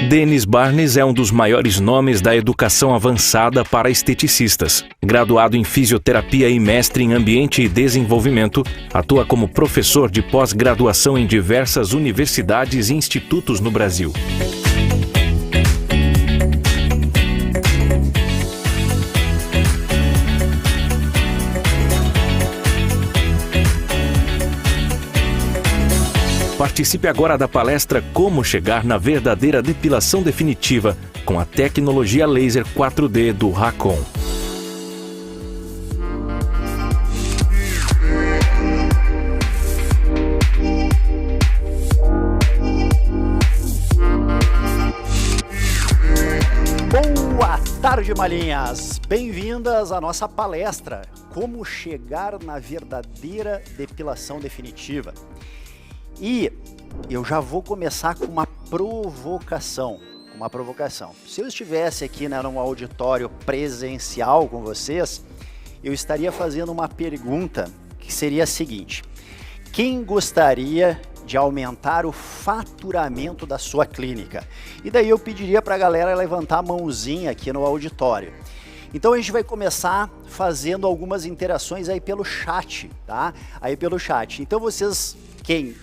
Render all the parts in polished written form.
Denis Barnes é um dos maiores nomes da educação avançada para esteticistas. Graduado em fisioterapia e mestre em ambiente e desenvolvimento, atua como professor de pós-graduação em diversas universidades e institutos no Brasil. Participe agora da palestra Como Chegar na Verdadeira Depilação Definitiva com a tecnologia laser 4D do Racon. Boa tarde, malinhas! Bem-vindas à nossa palestra Como Chegar na Verdadeira Depilação Definitiva. E eu já vou começar com uma provocação. Se eu estivesse aqui, né, num auditório presencial com vocês, eu estaria fazendo uma pergunta que seria a seguinte: quem gostaria de aumentar o faturamento da sua clínica? E daí eu pediria para a galera levantar a mãozinha aqui no auditório. Então a gente vai começar fazendo algumas interações aí pelo chat, tá? Então vocês, quem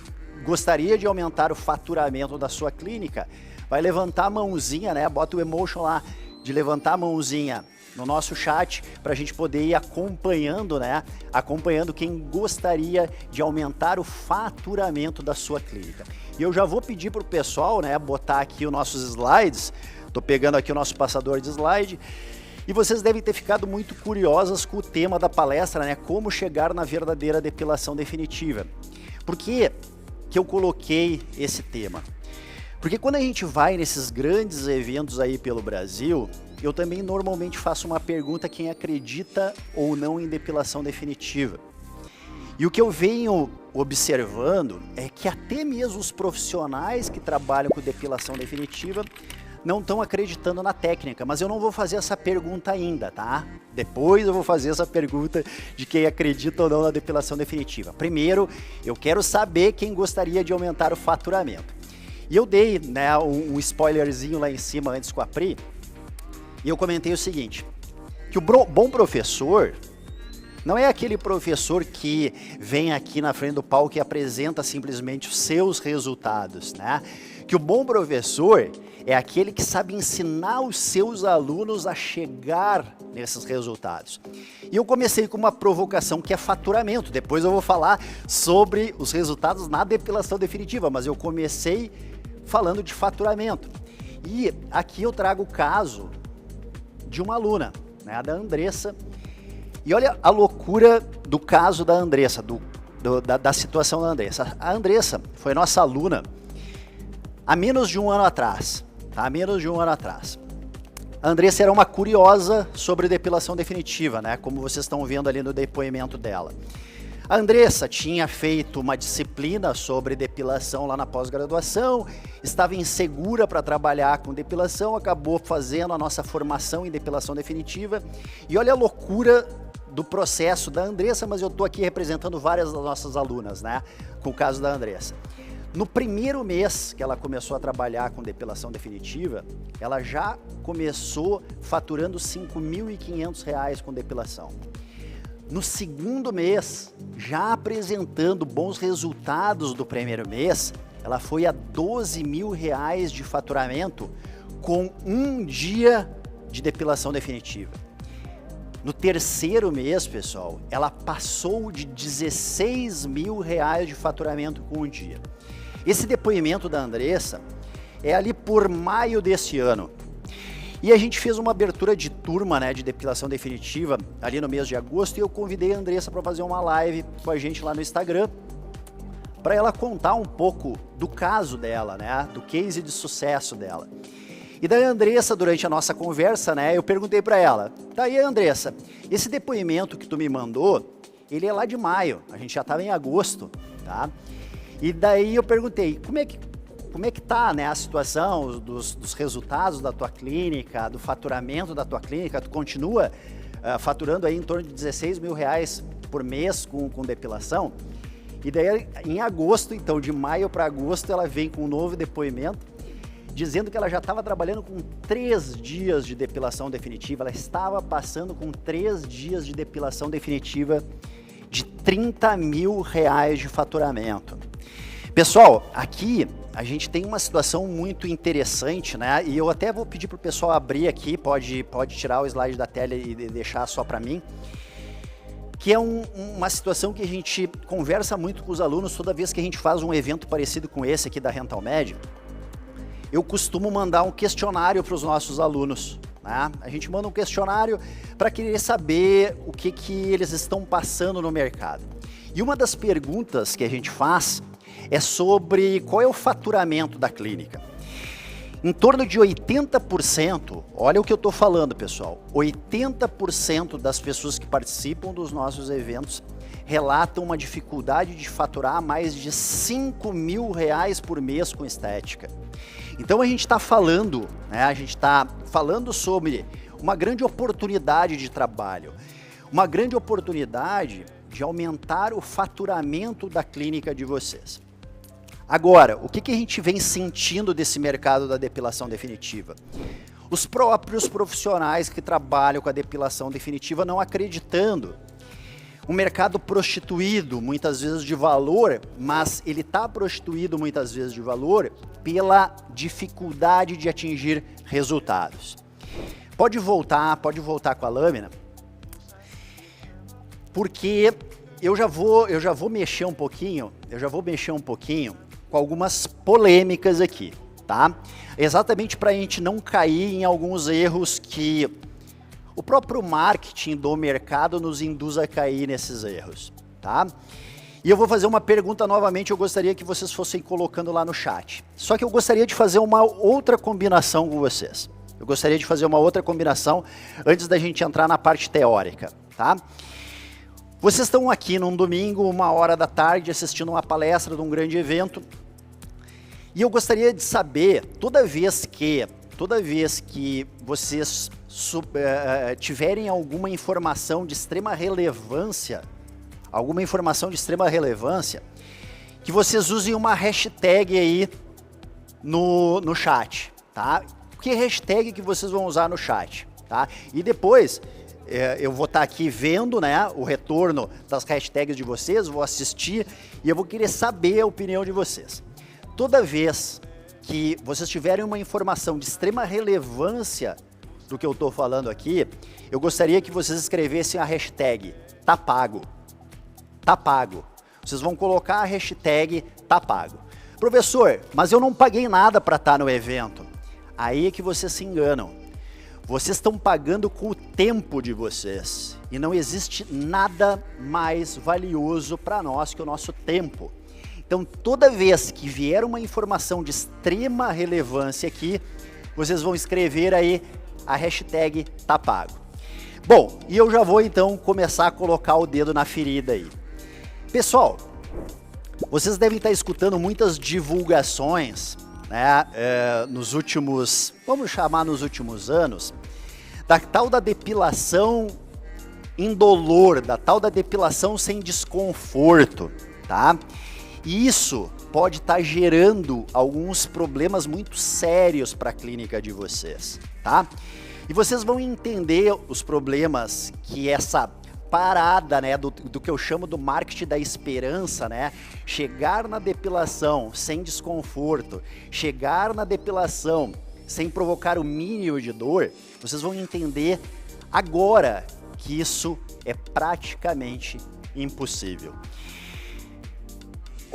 gostaria de aumentar o faturamento da sua clínica, vai levantar a mãozinha, né? Bota o emotion lá de levantar a mãozinha no nosso chat para a gente poder ir acompanhando, né? Acompanhando quem gostaria de aumentar o faturamento da sua clínica. E eu já vou pedir para o pessoal, né, botar aqui os nossos slides. Tô pegando aqui o nosso passador de slide. E vocês devem ter ficado muito curiosas com o tema da palestra, né? Como chegar na verdadeira depilação definitiva. Por que eu coloquei esse tema? Porque quando a gente vai nesses grandes eventos aí pelo Brasil, eu também normalmente faço uma pergunta: quem acredita ou não em depilação definitiva? E o que eu venho observando é que até mesmo os profissionais que trabalham com depilação definitiva não estão acreditando na técnica, mas eu não vou fazer essa pergunta ainda, tá? Depois eu vou fazer essa pergunta de quem acredita ou não na depilação definitiva. Primeiro, eu quero saber quem gostaria de aumentar o faturamento. E eu dei, né, um spoilerzinho lá em cima antes com a Pri, e eu comentei o seguinte: que o bom professor não é aquele professor que vem aqui na frente do palco e apresenta simplesmente os seus resultados, né? Que o bom professor é aquele que sabe ensinar os seus alunos a chegar nesses resultados. E eu comecei com uma provocação que é faturamento. Depois eu vou falar sobre os resultados na depilação definitiva, mas eu comecei falando de faturamento. E aqui eu trago o caso de uma aluna, né, da Andressa. E olha a loucura do caso da Andressa, da situação da Andressa. A Andressa foi nossa aluna há menos de um ano atrás. Há menos de um ano atrás. A Andressa era uma curiosa sobre depilação definitiva, né? Como vocês estão vendo ali no depoimento dela. A Andressa tinha feito uma disciplina sobre depilação lá na pós-graduação, estava insegura para trabalhar com depilação, acabou fazendo a nossa formação em depilação definitiva. E olha a loucura do processo da Andressa, mas eu estou aqui representando várias das nossas alunas, né? Com o caso da Andressa. No primeiro mês que ela começou a trabalhar com depilação definitiva, ela já começou faturando R$ 5.500 com depilação. No segundo mês, já apresentando bons resultados do primeiro mês, ela foi a R$ 12.000 de faturamento com um dia de depilação definitiva. No terceiro mês, pessoal, ela passou de R$ 16.000 de faturamento com um dia. Esse depoimento da Andressa é ali por maio desse ano. E a gente fez uma abertura de turma, né, de depilação definitiva ali no mês de agosto, e eu convidei a Andressa para fazer uma live com a gente lá no Instagram, para ela contar um pouco do caso dela, né, do case de sucesso dela. E daí a Andressa, durante a nossa conversa, né, eu perguntei para ela: tá aí, Andressa, esse depoimento que tu me mandou, ele é lá de maio, a gente já estava em agosto, tá? E daí eu perguntei, como é que tá, né, a situação dos resultados da tua clínica, do faturamento da tua clínica? Tu continua faturando aí em torno de R$ 16.000 por mês com depilação? E daí em agosto, então de maio para agosto, ela vem com um novo depoimento dizendo que ela já estava trabalhando com 3 dias de depilação definitiva, ela estava passando com 3 dias de depilação definitiva de R$30 mil de faturamento. Pessoal, aqui a gente tem uma situação muito interessante, né? E eu até vou pedir para o pessoal abrir aqui, pode tirar o slide da tela e deixar só para mim, que é uma situação que a gente conversa muito com os alunos toda vez que a gente faz um evento parecido com esse aqui da RentalMed. Eu costumo mandar um questionário para os nossos alunos, né? A gente manda um questionário para querer saber o que eles estão passando no mercado. E uma das perguntas que a gente faz é sobre qual é o faturamento da clínica. Em torno de 80%, olha o que eu estou falando, pessoal, 80% das pessoas que participam dos nossos eventos relatam uma dificuldade de faturar mais de R$5 mil por mês com estética. Então a gente está falando, né, sobre uma grande oportunidade de trabalho, uma grande oportunidade de aumentar o faturamento da clínica de vocês. Agora, o que a gente vem sentindo desse mercado da depilação definitiva? Os próprios profissionais que trabalham com a depilação definitiva não acreditando. Um mercado prostituído, muitas vezes de valor, mas ele está prostituído muitas vezes de valor pela dificuldade de atingir resultados. Pode voltar com a lâmina, porque eu já vou mexer um pouquinho com algumas polêmicas aqui, tá? Exatamente para a gente não cair em alguns erros que o próprio marketing do mercado nos induz a cair nesses erros, tá? E eu vou fazer uma pergunta novamente, eu gostaria que vocês fossem colocando lá no chat. Só que eu gostaria de fazer uma outra combinação com vocês. Eu gostaria de fazer uma outra combinação antes da gente entrar na parte teórica, tá? Vocês estão aqui num domingo, 1h da tarde, assistindo uma palestra de um grande evento. E eu gostaria de saber, toda vez que vocês tiverem alguma informação de extrema relevância, que vocês usem uma hashtag aí no chat, tá? Que hashtag que vocês vão usar no chat, tá? E depois eu vou estar aqui vendo, né, o retorno das hashtags de vocês, vou assistir e eu vou querer saber a opinião de vocês. Toda vez que vocês tiverem uma informação de extrema relevância do que eu estou falando aqui, eu gostaria que vocês escrevessem a hashtag tá pago. Tá pago. Vocês vão colocar a hashtag tá pago. Professor, mas eu não paguei nada para estar no evento. Aí é que vocês se enganam. Vocês estão pagando com o tempo de vocês. E não existe nada mais valioso para nós que o nosso tempo. Então, toda vez que vier uma informação de extrema relevância aqui, vocês vão escrever aí a hashtag tá pago. Bom, e eu já vou então começar a colocar o dedo na ferida aí. Pessoal, vocês devem estar escutando muitas divulgações, né, nos últimos anos, da tal da depilação indolor, da tal da depilação sem desconforto, tá? E isso pode estar gerando alguns problemas muito sérios para a clínica de vocês, tá? E vocês vão entender os problemas que essa parada, né, do que eu chamo do marketing da esperança, né? Chegar na depilação sem desconforto, chegar na depilação sem provocar o mínimo de dor, vocês vão entender agora que isso é praticamente impossível.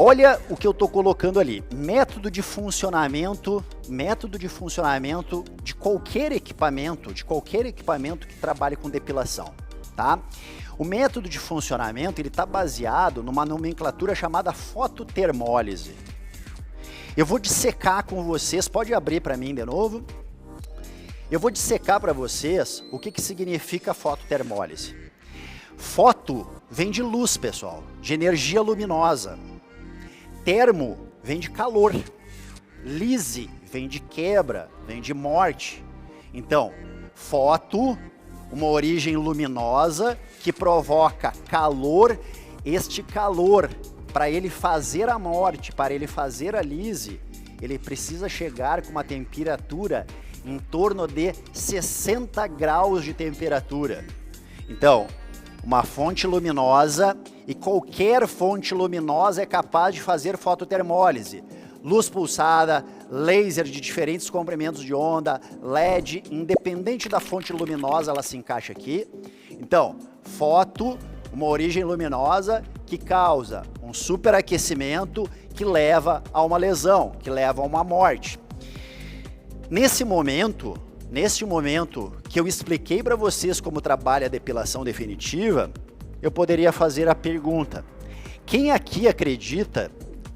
Olha o que eu estou colocando ali, método de funcionamento de qualquer equipamento que trabalhe com depilação, tá? O método de funcionamento, ele está baseado numa nomenclatura chamada fototermólise. Eu vou dissecar com vocês, pode abrir para mim de novo? Eu vou dissecar para vocês o que significa fototermólise. Foto vem de luz, pessoal, de energia luminosa. Termo vem de calor, lise vem de quebra, vem de morte. Então, foto, uma origem luminosa que provoca calor. Este calor, para ele fazer a morte, para ele fazer a lise, ele precisa chegar com uma temperatura em torno de 60 graus de temperatura. Então, uma fonte luminosa, e qualquer fonte luminosa é capaz de fazer fototermólise. Luz pulsada, laser de diferentes comprimentos de onda, LED, independente da fonte luminosa, ela se encaixa aqui. Então, foto, uma origem luminosa que causa um superaquecimento que leva a uma lesão, que leva a uma morte. Nesse momento que eu expliquei para vocês como trabalha a depilação definitiva, eu poderia fazer a pergunta: quem aqui acredita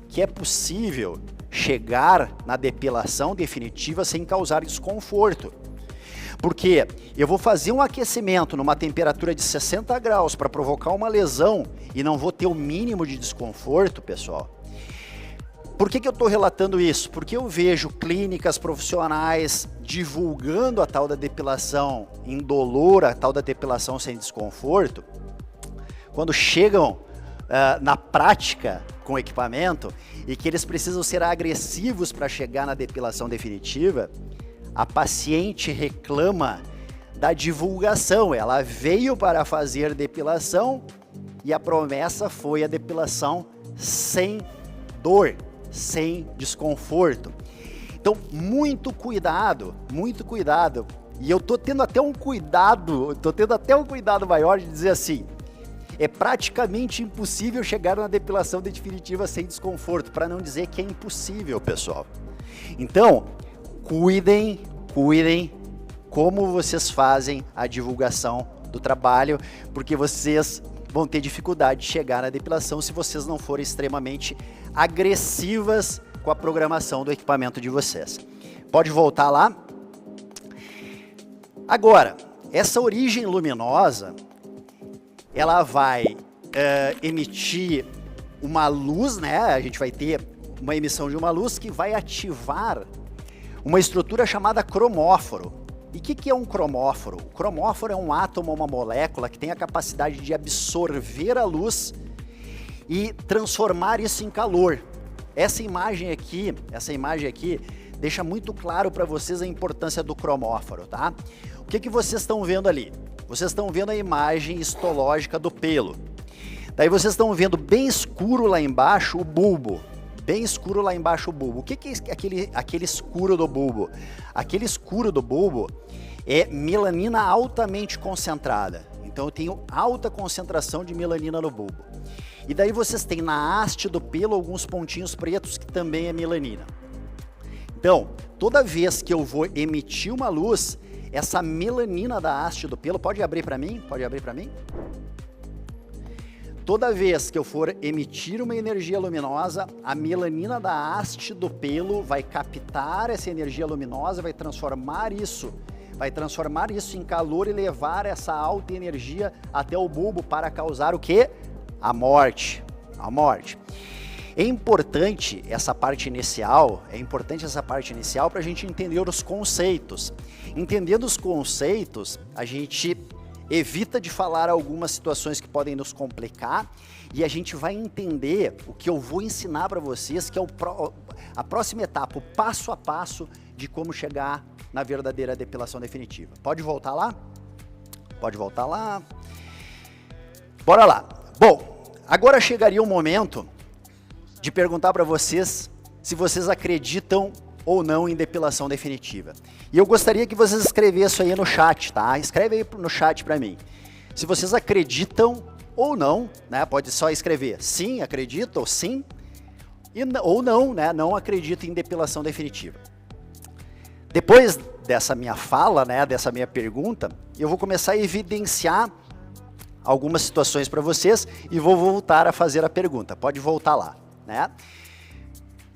que é possível chegar na depilação definitiva sem causar desconforto? Porque eu vou fazer um aquecimento numa temperatura de 60 graus para provocar uma lesão e não vou ter o mínimo de desconforto, pessoal. Por que eu estou relatando isso? Porque eu vejo clínicas profissionais divulgando a tal da depilação indolor, a tal da depilação sem desconforto. Quando chegam na prática com o equipamento e que eles precisam ser agressivos para chegar na depilação definitiva, a paciente reclama da divulgação. Ela veio para fazer depilação e a promessa foi a depilação sem dor, sem desconforto. Então, muito cuidado, muito cuidado. E eu tô tendo até um cuidado maior de dizer assim: é praticamente impossível chegar na depilação definitiva sem desconforto, para não dizer que é impossível, pessoal. Então, cuidem como vocês fazem a divulgação do trabalho, porque vocês vão ter dificuldade de chegar na depilação se vocês não forem extremamente agressivas com a programação do equipamento de vocês. Pode voltar lá. Agora, essa origem luminosa, ela vai emitir uma luz, né? A gente vai ter uma emissão de uma luz que vai ativar uma estrutura chamada cromóforo. E o que é um cromóforo? O cromóforo é um átomo, uma molécula que tem a capacidade de absorver a luz e transformar isso em calor. Essa imagem aqui deixa muito claro para vocês a importância do cromóforo, tá? O que vocês estão vendo ali? Vocês estão vendo a imagem histológica do pelo. Daí vocês estão vendo bem escuro lá embaixo o bulbo. Bem escuro lá embaixo o bulbo. O que é aquele escuro do bulbo? Aquele escuro do bulbo é melanina altamente concentrada. Então eu tenho alta concentração de melanina no bulbo. E daí vocês têm na haste do pelo alguns pontinhos pretos que também é melanina. Então, toda vez que eu vou emitir uma luz, essa melanina da haste do pelo, pode abrir para mim? Pode abrir para mim? Toda vez que eu for emitir uma energia luminosa, a melanina da haste do pelo vai captar essa energia luminosa, vai transformar isso em calor e levar essa alta energia até o bulbo para causar o quê? A morte. É importante essa parte inicial para a gente entender os conceitos. Entendendo os conceitos, a gente evita de falar algumas situações que podem nos complicar e a gente vai entender o que eu vou ensinar para vocês, que é a próxima etapa, o passo a passo de como chegar na verdadeira depilação definitiva. Pode voltar lá? Pode voltar lá. Bora lá. Bom, agora chegaria o momento de perguntar para vocês se vocês acreditam ou não em depilação definitiva. E eu gostaria que vocês escrevessem aí no chat, tá? Escreve aí no chat para mim. Se vocês acreditam ou não, né? Pode só escrever sim, acredito, ou sim, ou não, né? Não acredito em depilação definitiva. Depois dessa minha fala, né? Dessa minha pergunta, eu vou começar a evidenciar algumas situações para vocês e vou voltar a fazer a pergunta. Pode voltar lá, né?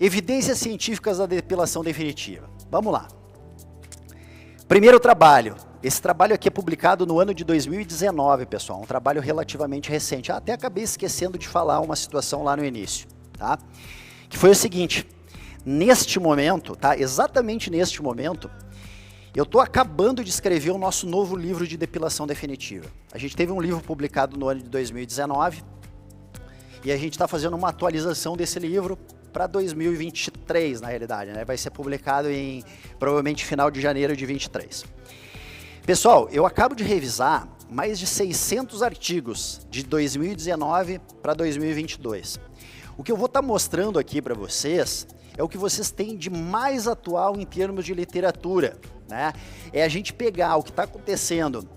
Evidências científicas da depilação definitiva. Vamos lá. Primeiro trabalho. Esse trabalho aqui é publicado no ano de 2019, pessoal. Um trabalho relativamente recente. Até acabei esquecendo de falar uma situação lá no início, tá? Que foi o seguinte. Neste momento, tá? Exatamente neste momento, eu estou acabando de escrever o nosso novo livro de depilação definitiva. A gente teve um livro publicado no ano de 2019 e a gente está fazendo uma atualização desse livro para 2023, na realidade, né? Vai ser publicado em, provavelmente, final de janeiro de 23. Pessoal, eu acabo de revisar mais de 600 artigos de 2019 para 2022. O que eu vou estar mostrando aqui para vocês é o que vocês têm de mais atual em termos de literatura, né? É a gente pegar o que está acontecendo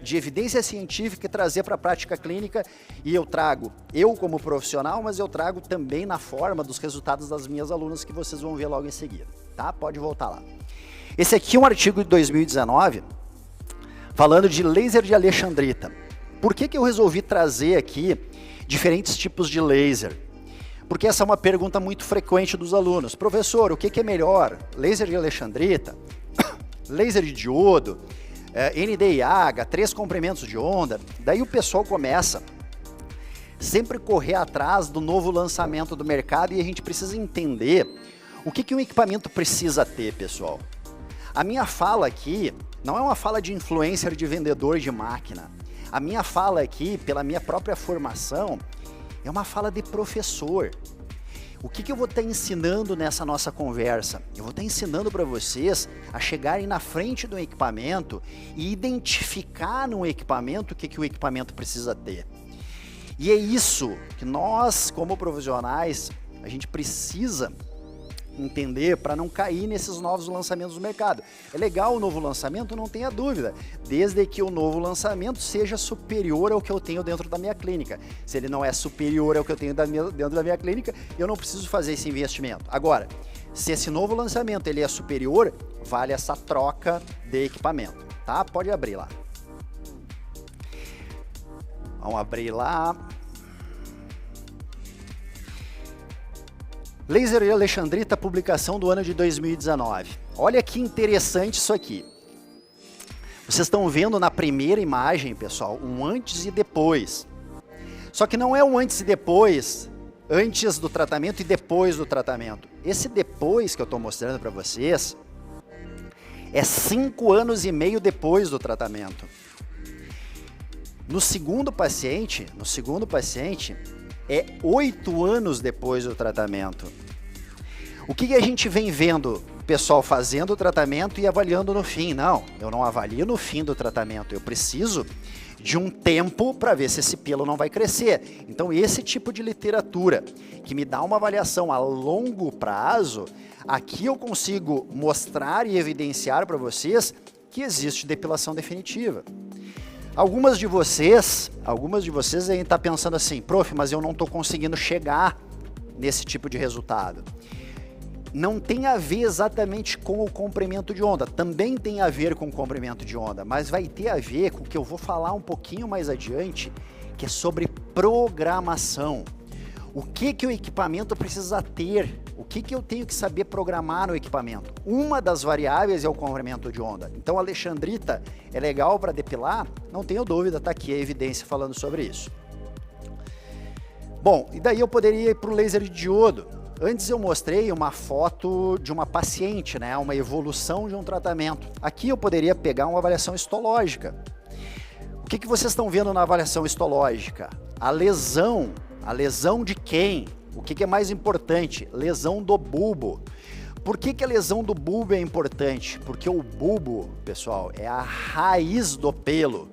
de evidência científica e trazer para a prática clínica, e eu trago, eu como profissional, mas eu trago também na forma dos resultados das minhas alunas, que vocês vão ver logo em seguida, tá? Pode voltar lá. Esse aqui é um artigo de 2019, falando de laser de alexandrita. Por que eu resolvi trazer aqui diferentes tipos de laser? Porque essa é uma pergunta muito frequente dos alunos. Professor, o que é melhor? Laser de alexandrita? Laser de diodo? NDIH, 3 comprimentos de onda? Daí o pessoal começa sempre correr atrás do novo lançamento do mercado, e a gente precisa entender o que um equipamento precisa ter, pessoal. A minha fala aqui não é uma fala de influencer, de vendedor de máquina. A minha fala aqui, pela minha própria formação, é uma fala de professor. O que eu vou estar ensinando nessa nossa conversa? Eu vou estar ensinando para vocês a chegarem na frente do equipamento e identificar no equipamento o que o equipamento precisa ter. E é isso que nós, como profissionais, a gente precisa entender para não cair nesses novos lançamentos do mercado. É legal o novo lançamento, não tenha dúvida, desde que o novo lançamento seja superior ao que eu tenho dentro da minha clínica. Se ele não é superior ao que eu tenho dentro da minha clínica, eu não preciso fazer esse investimento. Agora, se esse novo lançamento ele é superior, vale essa troca de equipamento, tá? Pode abrir lá. Vamos abrir lá. Laser de alexandrita, publicação do ano de 2019. Olha que interessante isso aqui. Vocês estão vendo na primeira imagem, pessoal, um antes e depois. Só que não é um antes e depois, antes do tratamento e depois do tratamento. Esse depois que eu estou mostrando para vocês é 5 anos e meio depois do tratamento. No segundo paciente, é 8 anos depois do tratamento. O que a gente vem vendo o pessoal fazendo o tratamento e avaliando no fim? Não, eu não avalio no fim do tratamento, eu preciso de um tempo para ver se esse pelo não vai crescer. Então esse tipo de literatura que me dá uma avaliação a longo prazo, aqui eu consigo mostrar e evidenciar para vocês que existe depilação definitiva. Algumas de vocês devem estar pensando assim, prof, mas eu não estou conseguindo chegar nesse tipo de resultado. Não tem a ver exatamente com o comprimento de onda, também tem a ver com o comprimento de onda, mas vai ter a ver com o que eu vou falar um pouquinho mais adiante, que é sobre programação. O que o equipamento precisa ter? O que eu tenho que saber programar no equipamento? Uma das variáveis é o comprimento de onda. Então a alexandrita é legal para depilar? Não tenho dúvida, está aqui a evidência falando sobre isso. Bom, e daí eu poderia ir para o laser de diodo. Antes eu mostrei uma foto de uma paciente, né, uma evolução de um tratamento. Aqui eu poderia pegar uma avaliação histológica. O que vocês estão vendo na avaliação histológica? A lesão de quem? O que é mais importante? Lesão do bulbo. Por que a lesão do bulbo é importante? Porque o bulbo, pessoal, é a raiz do pelo.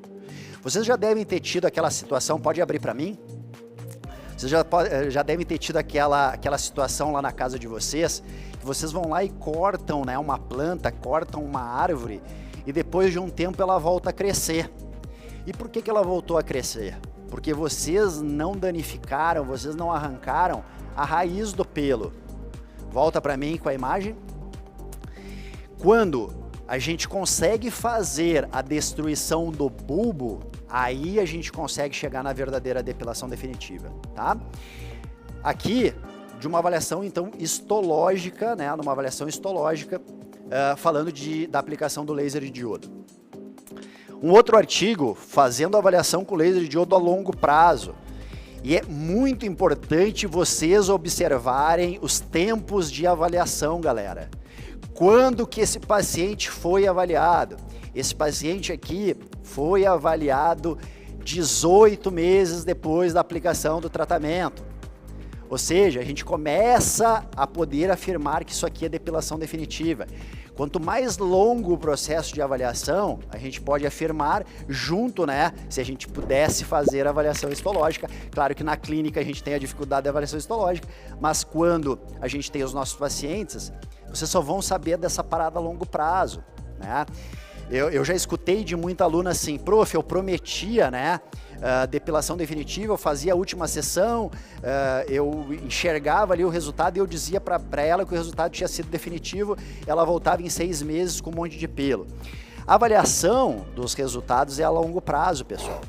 Vocês já devem ter tido aquela situação, pode abrir para mim? Vocês já devem ter tido aquela situação lá na casa de vocês, que vocês vão lá e cortam, né, uma planta, cortam uma árvore, e depois de um tempo ela volta a crescer. E por que ela voltou a crescer? Porque vocês não danificaram, vocês não arrancaram a raiz do pelo. Volta para mim com a imagem. Quando a gente consegue fazer a destruição do bulbo, aí a gente consegue chegar na verdadeira depilação definitiva, tá? Aqui, de uma avaliação, então, histológica, né? Numa avaliação histológica, falando da aplicação do laser de diodo. Um outro artigo fazendo avaliação com laser de diodo a longo prazo. E é muito importante vocês observarem os tempos de avaliação, galera. Quando que esse paciente foi avaliado? Esse paciente aqui foi avaliado 18 meses depois da aplicação do tratamento. Ou seja, a gente começa a poder afirmar que isso aqui é depilação definitiva. Quanto mais longo o processo de avaliação, a gente pode afirmar junto, né, se a gente pudesse fazer a avaliação histológica. Claro que na clínica a gente tem a dificuldade da avaliação histológica, mas quando a gente tem os nossos pacientes, vocês só vão saber dessa parada a longo prazo, né? Eu já escutei de muita aluna assim, prof, eu prometia, né, depilação definitiva, eu fazia a última sessão, eu enxergava ali o resultado e eu dizia para ela que o resultado tinha sido definitivo, ela voltava em 6 meses com um monte de pelo. A avaliação dos resultados é a longo prazo, pessoal.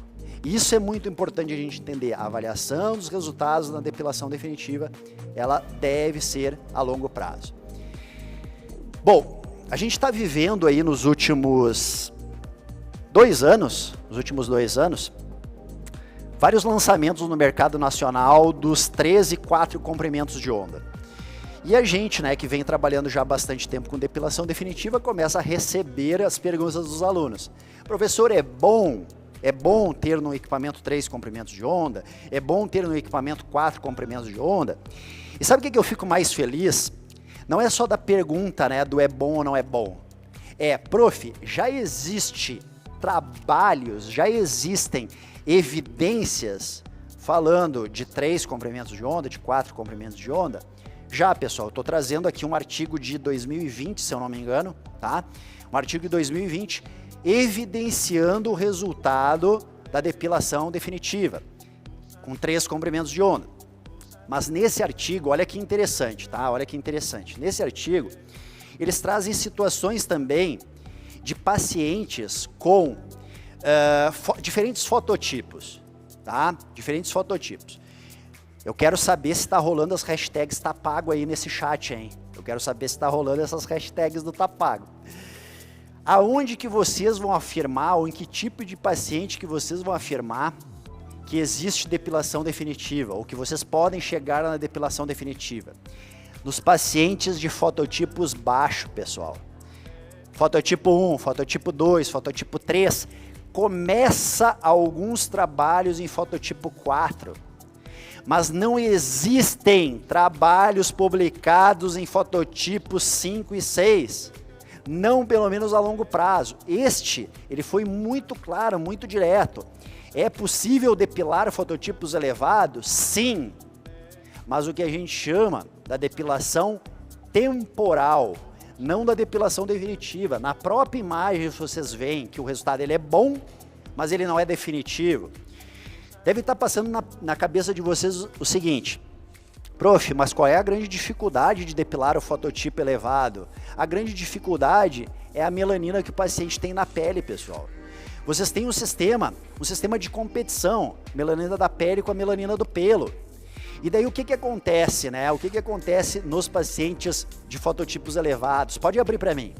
Isso é muito importante a gente entender. A avaliação dos resultados na depilação definitiva, ela deve ser a longo prazo. Bom, a gente está vivendo aí nos últimos 2 anos, vários lançamentos no mercado nacional dos 3 e 4 comprimentos de onda. E a gente, né, que vem trabalhando já há bastante tempo com depilação definitiva, começa a receber as perguntas dos alunos. Professor, é bom ter no equipamento 3 comprimentos de onda? É bom ter no equipamento 4 comprimentos de onda? E sabe o que eu fico mais feliz? Não é só da pergunta, né, do é bom ou não é bom. Prof, já existe trabalhos, já existem evidências falando de 3 comprimentos de onda, de 4 comprimentos de onda? Já, pessoal, eu estou trazendo aqui um artigo de 2020, se eu não me engano, tá? Um artigo de 2020 evidenciando o resultado da depilação definitiva com 3 comprimentos de onda. Mas nesse artigo, olha que interessante, tá? Olha que interessante. Nesse artigo, eles trazem situações também de pacientes com diferentes fototipos, tá? Diferentes fototipos. Eu quero saber se está rolando as hashtags tá pago aí nesse chat, hein? Eu quero saber se está rolando essas hashtags do tá pago. Aonde que vocês vão afirmar, ou em que tipo de paciente que vocês vão afirmar que existe depilação definitiva, ou que vocês podem chegar na depilação definitiva? Nos pacientes de fototipos baixo, pessoal. Fototipo 1, fototipo 2, fototipo 3. Começa alguns trabalhos em fototipo 4. Mas não existem trabalhos publicados em fototipos 5 e 6. Não, pelo menos a longo prazo. Ele foi muito claro, muito direto. É possível depilar fototipos elevados? Sim. Mas o que a gente chama da depilação temporal, não da depilação definitiva. Na própria imagem vocês veem que o resultado ele é bom, mas ele não é definitivo. Deve estar passando na cabeça de vocês o seguinte: prof, mas qual é a grande dificuldade de depilar o fototipo elevado? A grande dificuldade é a melanina que o paciente tem na pele, pessoal. Vocês têm um sistema de competição, melanina da pele com a melanina do pelo. E daí o que acontece, né? O que acontece nos pacientes de fototipos elevados? Pode abrir para mim.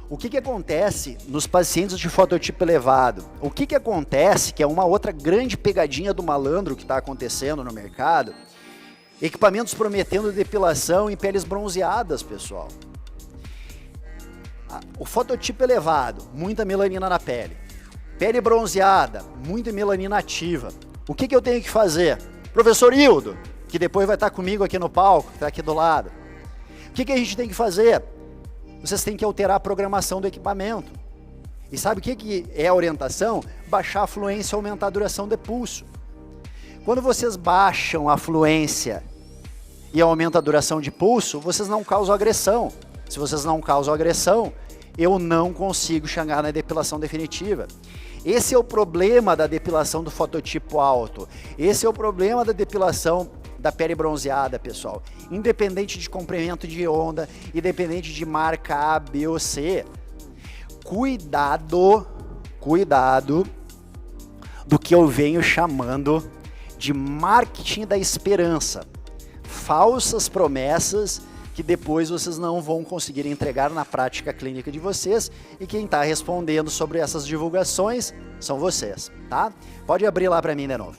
O que acontece nos pacientes de fototipo elevado? O que acontece, que é uma outra grande pegadinha do malandro que está acontecendo no mercado, equipamentos prometendo depilação em peles bronzeadas, pessoal. O fototipo elevado, muita melanina na pele. Pele bronzeada, muita melanina ativa. O que eu tenho que fazer? Professor Hildo, que depois vai estar comigo aqui no palco, que está aqui do lado. O que a gente tem que fazer? Vocês têm que alterar a programação do equipamento. E sabe o que é a orientação? Baixar a fluência e aumentar a duração de pulso. Quando vocês baixam a fluência e aumentam a duração de pulso, vocês não causam agressão. Se vocês não causam agressão, eu não consigo chegar na depilação definitiva. Esse é o problema da depilação do fototipo alto. Esse é o problema da depilação da pele bronzeada, pessoal. Independente de comprimento de onda, independente de marca A, B ou C. Cuidado do que eu venho chamando de marketing da esperança. Falsas promessas que depois vocês não vão conseguir entregar na prática clínica de vocês, e quem está respondendo sobre essas divulgações são vocês, tá? Pode abrir lá para mim de novo.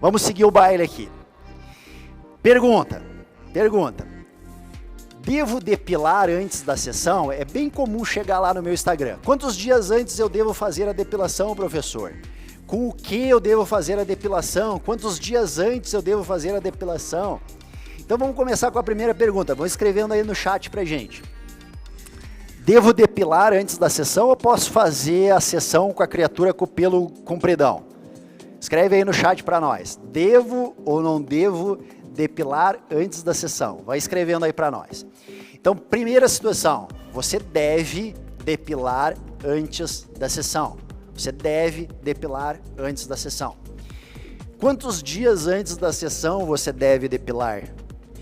Vamos seguir o baile aqui. Pergunta. Devo depilar antes da sessão? É bem comum chegar lá no meu Instagram. Quantos dias antes eu devo fazer a depilação, professor? Com o que eu devo fazer a depilação? Quantos dias antes eu devo fazer a depilação? Então vamos começar com a primeira pergunta. Vão escrevendo aí no chat pra gente. Devo depilar antes da sessão ou posso fazer a sessão com a criatura com o pelo compridão? Escreve aí no chat para nós. Devo ou não devo depilar antes da sessão? Vai escrevendo aí para nós. Então, primeira situação. Você deve depilar antes da sessão. Você deve depilar antes da sessão. Quantos dias antes da sessão você deve depilar?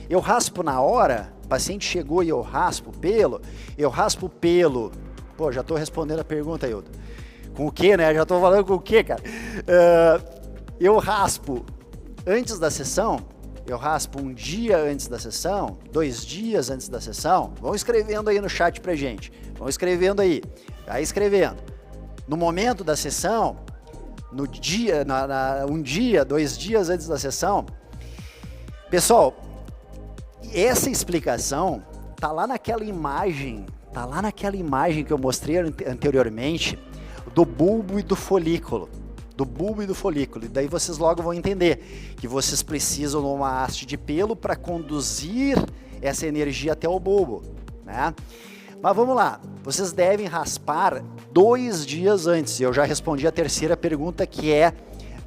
Eu raspo na hora? O paciente chegou e eu raspo o pelo? Eu raspo o pelo. Pô, já estou respondendo a pergunta, Hildo. Com o que, né? Já estou falando com o que, cara? Eu raspo antes da sessão? Eu raspo um dia antes da sessão? 2 dias antes da sessão? Vão escrevendo aí no chat pra gente. Vão escrevendo aí. Vai escrevendo. No momento da sessão, no dia, um dia, 2 dias antes da sessão. Pessoal, essa explicação tá lá naquela imagem que eu mostrei anteriormente do bulbo e do folículo. E daí vocês logo vão entender que vocês precisam de uma haste de pelo para conduzir essa energia até o bulbo, né? Mas vamos lá, vocês devem raspar 2 dias antes. Eu já respondi a terceira pergunta, que é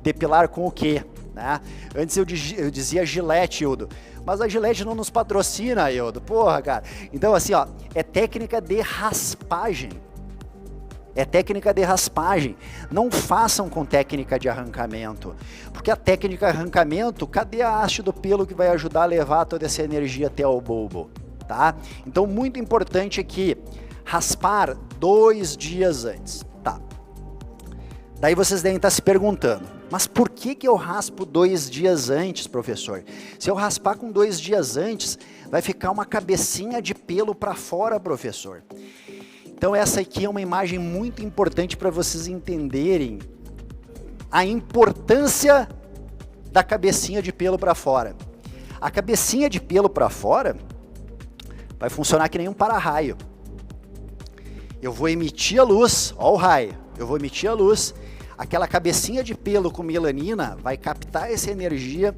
depilar com o quê? Né? Antes eu dizia Gillette, Hildo, mas a Gillette não nos patrocina, Hildo, porra, cara. Então assim, ó, é técnica de raspagem. Não façam com técnica de arrancamento, porque a técnica de arrancamento, cadê a haste do pelo que vai ajudar a levar toda essa energia até o bulbo, tá? Então, muito importante aqui, raspar 2 dias antes, tá? Daí vocês devem estar se perguntando, mas por que eu raspo 2 dias antes, professor? Se eu raspar com 2 dias antes, vai ficar uma cabecinha de pelo para fora, professor. Então essa aqui é uma imagem muito importante para vocês entenderem a importância da cabecinha de pelo para fora. A cabecinha de pelo para fora vai funcionar que nem um para-raio. Eu vou emitir a luz, ó o raio, eu vou emitir a luz, aquela cabecinha de pelo com melanina vai captar essa energia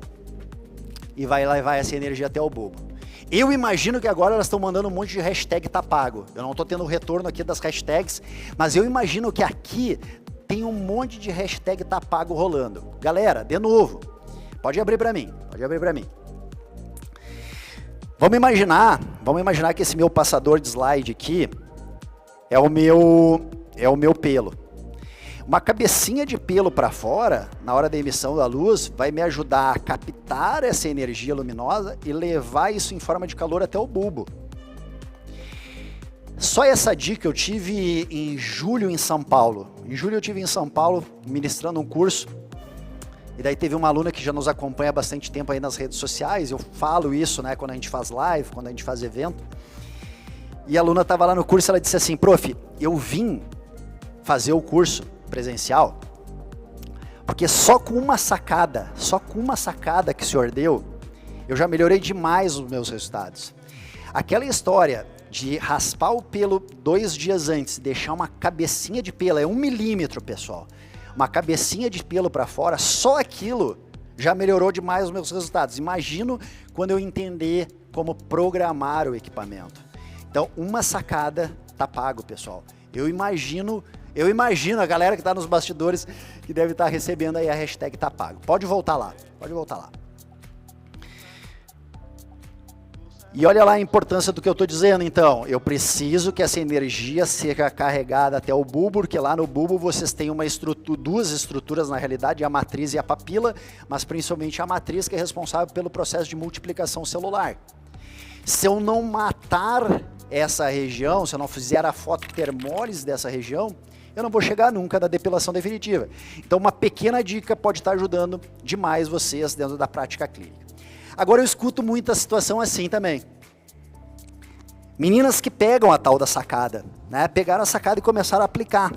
e vai levar essa energia até o bulbo. Eu imagino que agora elas estão mandando um monte de hashtag tá pago. Eu não estou tendo retorno aqui das hashtags, mas eu imagino que aqui tem um monte de hashtag tá pago rolando. Galera, de novo, pode abrir para mim, Vamos imaginar que esse meu passador de slide aqui é o meu pelo. Uma cabecinha de pelo para fora, na hora da emissão da luz, vai me ajudar a captar essa energia luminosa e levar isso em forma de calor até o bulbo. Só essa dica eu tive em julho em São Paulo. Em julho eu tive em São Paulo ministrando um curso. E daí teve uma aluna que já nos acompanha há bastante tempo aí nas redes sociais. Eu falo isso, né, quando a gente faz live, quando a gente faz evento. E a aluna estava lá no curso e ela disse assim, prof, eu vim fazer o curso presencial, porque só com uma sacada que o senhor deu, eu já melhorei demais os meus resultados. Aquela história de raspar o pelo 2 dias antes, deixar uma cabecinha de pelo, é 1 milímetro, pessoal, uma cabecinha de pelo para fora, só aquilo já melhorou demais os meus resultados. Imagino quando eu entender como programar o equipamento. Então, uma sacada tá pago, pessoal. Eu imagino a galera que está nos bastidores que deve estar recebendo aí a hashtag tá pago. Pode voltar lá. E olha lá a importância do que eu estou dizendo, então. Eu preciso que essa energia seja carregada até o bulbo, porque lá no bulbo vocês têm duas estruturas, na realidade, a matriz e a papila, mas principalmente a matriz, que é responsável pelo processo de multiplicação celular. Se eu não matar essa região, se eu não fizer a fototermólise dessa região, eu não vou chegar nunca na depilação definitiva. Então, uma pequena dica pode estar ajudando demais vocês dentro da prática clínica. Agora, eu escuto muita situação assim também. Meninas que pegam a tal da sacada, né? Pegaram a sacada e começaram a aplicar.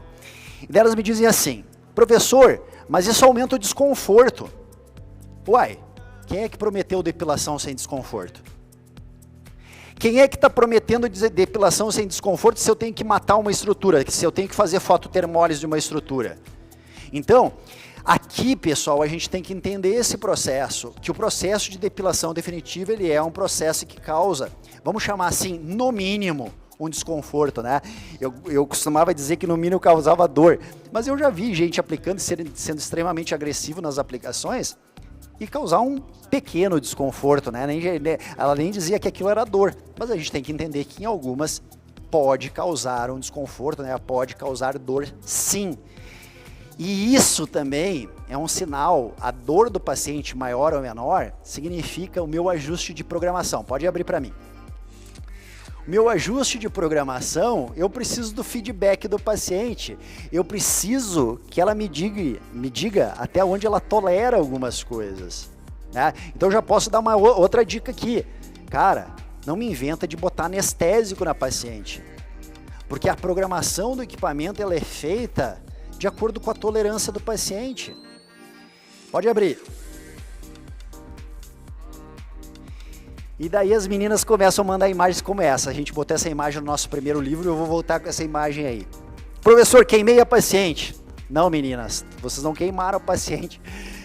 E delas me dizem assim, professor, mas isso aumenta o desconforto. Uai, quem é que prometeu depilação sem desconforto? Quem é que está prometendo dizer depilação sem desconforto se eu tenho que matar uma estrutura, se eu tenho que fazer fototermólise de uma estrutura? Então, Aqui, pessoal, a gente tem que entender esse processo, que o processo de depilação definitiva, ele é um processo que causa, vamos chamar assim, no mínimo, um desconforto, né? Eu costumava dizer que no mínimo causava dor, mas eu já vi gente aplicando, sendo extremamente agressivo nas aplicações e causar um pequeno desconforto, né? Ela nem dizia que aquilo era dor, mas a gente tem que entender que em algumas pode causar um desconforto, né? Pode causar dor, sim. E isso também é um sinal, a dor do paciente maior ou menor significa o meu ajuste de programação. Pode abrir para mim. O meu ajuste de programação, eu preciso do feedback do paciente. Eu preciso que ela me diga até onde ela tolera algumas coisas, né? Então eu já posso dar uma outra dica aqui. Cara, não me inventa de botar anestésico na paciente, porque a programação do equipamento ela é feita de acordo com a tolerância do paciente. Pode abrir. E daí as meninas começam a mandar imagens como essa. A gente botou essa imagem no nosso primeiro livro e eu vou voltar com essa imagem aí. Professor, queimei a paciente. Não, meninas, vocês não queimaram a paciente.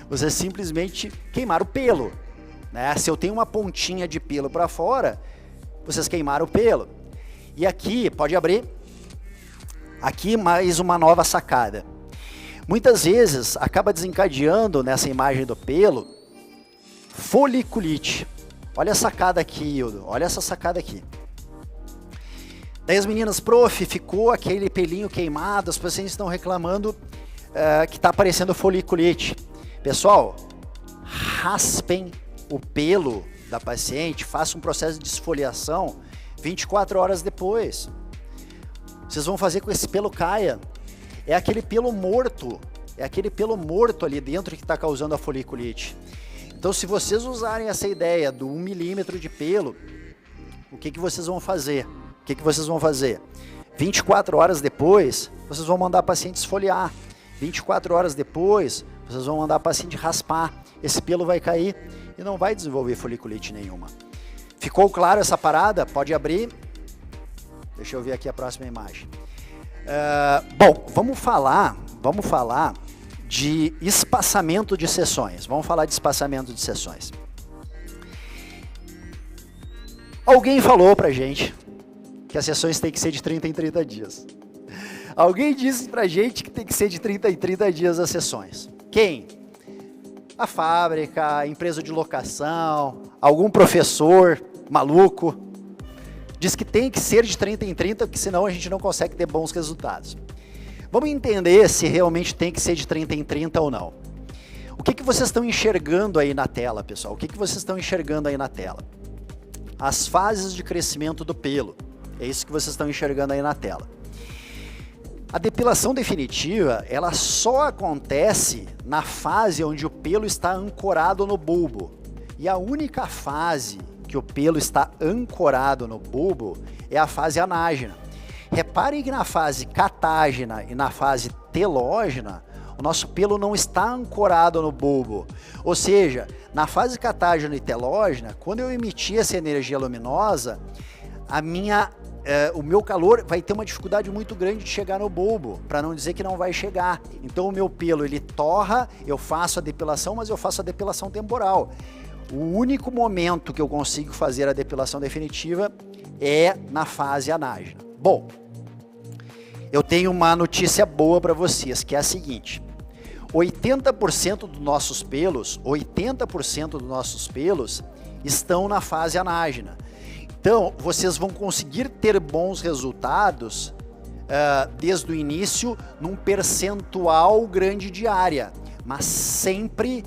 Vocês simplesmente queimaram o pelo, né? Se eu tenho uma pontinha de pelo para fora, vocês queimaram o pelo. E aqui, pode abrir. Aqui mais uma nova sacada. Muitas vezes acaba desencadeando nessa imagem do pelo foliculite. Olha a sacada aqui, Hildo. Olha essa sacada aqui. Daí as meninas, prof, ficou aquele pelinho queimado, as pacientes estão reclamando que está aparecendo foliculite. Pessoal, raspem o pelo da paciente, façam um processo de esfoliação 24 horas depois. Vocês vão fazer com que esse pelo caia. É aquele pelo morto ali dentro que está causando a foliculite. Então, se vocês usarem essa ideia do 1 milímetro de pelo, o que vocês vão fazer? 24 horas depois, vocês vão mandar a paciente esfoliar. 24 horas depois, vocês vão mandar a paciente raspar. Esse pelo vai cair e não vai desenvolver foliculite nenhuma. Ficou claro essa parada? Pode abrir. Deixa eu ver aqui a próxima imagem. Bom, vamos falar de espaçamento de sessões. Alguém falou pra gente que as sessões têm que ser de 30 em 30 dias. Alguém disse pra gente que tem que ser de 30 em 30 dias as sessões. Quem? A fábrica, a empresa de locação, algum professor maluco. Diz que tem que ser de 30 em 30, porque senão a gente não consegue ter bons resultados. Vamos entender se realmente tem que ser de 30 em 30 ou não. O que vocês estão enxergando aí na tela, pessoal? O que vocês estão enxergando aí na tela? As fases de crescimento do pelo. É isso que vocês estão enxergando aí na tela. A depilação definitiva, ela só acontece na fase onde o pelo está ancorado no bulbo. E a única fase que o pelo está ancorado no bulbo é a fase anágena. Reparem que na fase catágena e na fase telógena, o nosso pelo não está ancorado no bulbo. Ou seja, na fase catágena e telógena, quando eu emitir essa energia luminosa, o meu calor vai ter uma dificuldade muito grande de chegar no bulbo, para não dizer que não vai chegar. Então o meu pelo ele torra, eu faço a depilação, mas eu faço a depilação temporal. O único momento que eu consigo fazer a depilação definitiva é na fase anágena. Bom, eu tenho uma notícia boa para vocês, que é a seguinte: 80% dos nossos pelos estão na fase anágena. Então, vocês vão conseguir ter bons resultados desde o início num percentual grande de área, mas sempre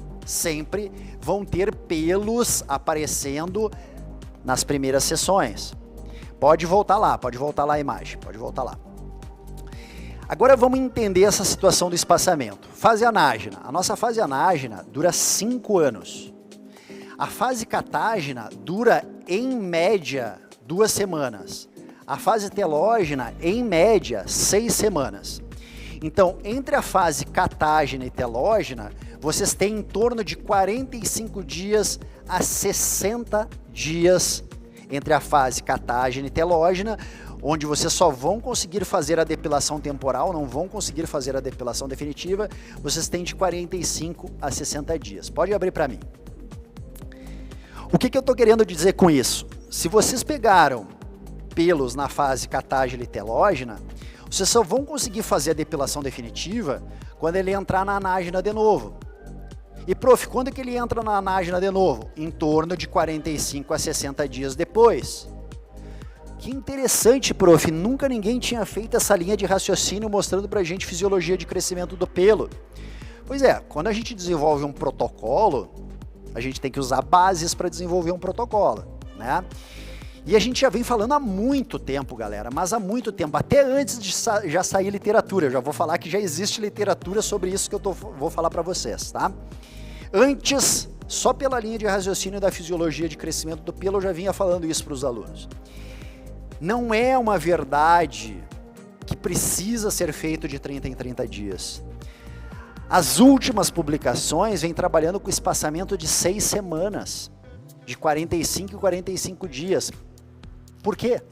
vão ter pelos aparecendo nas primeiras sessões. Pode voltar lá a imagem, pode voltar lá. Agora vamos entender essa situação do espaçamento. Fase anágena. A nossa fase anágena dura 5 anos. A fase catágena dura, em média, 2 semanas. A fase telógena, em média, 6 semanas. Então, entre a fase catágena e telógena, vocês têm em torno de 45 dias a 60 dias entre a fase catágena e telógena, onde vocês só vão conseguir fazer a depilação temporal, não vão conseguir fazer a depilação definitiva, vocês têm de 45 a 60 dias. Pode abrir para mim. O que eu estou querendo dizer com isso? Se vocês pegaram pelos na fase catágele telógena, vocês só vão conseguir fazer a depilação definitiva quando ele entrar na anágena de novo. E, prof, quando é que ele entra na anágena de novo? Em torno de 45 a 60 dias depois. Que interessante, prof, nunca ninguém tinha feito essa linha de raciocínio mostrando pra gente fisiologia de crescimento do pelo. Pois é, quando a gente desenvolve um protocolo, a gente tem que usar bases para desenvolver um protocolo, né? E a gente já vem falando há muito tempo, galera, mas há muito tempo, até antes de já sair literatura. Eu já vou falar que já existe literatura sobre isso que eu vou falar para vocês, tá? Antes, só pela linha de raciocínio da fisiologia de crescimento do pelo, eu já vinha falando isso para os alunos. Não é uma verdade que precisa ser feito de 30 em 30 dias. As últimas publicações vêm trabalhando com espaçamento de 6 semanas, de 45 e 45 dias. Por quê?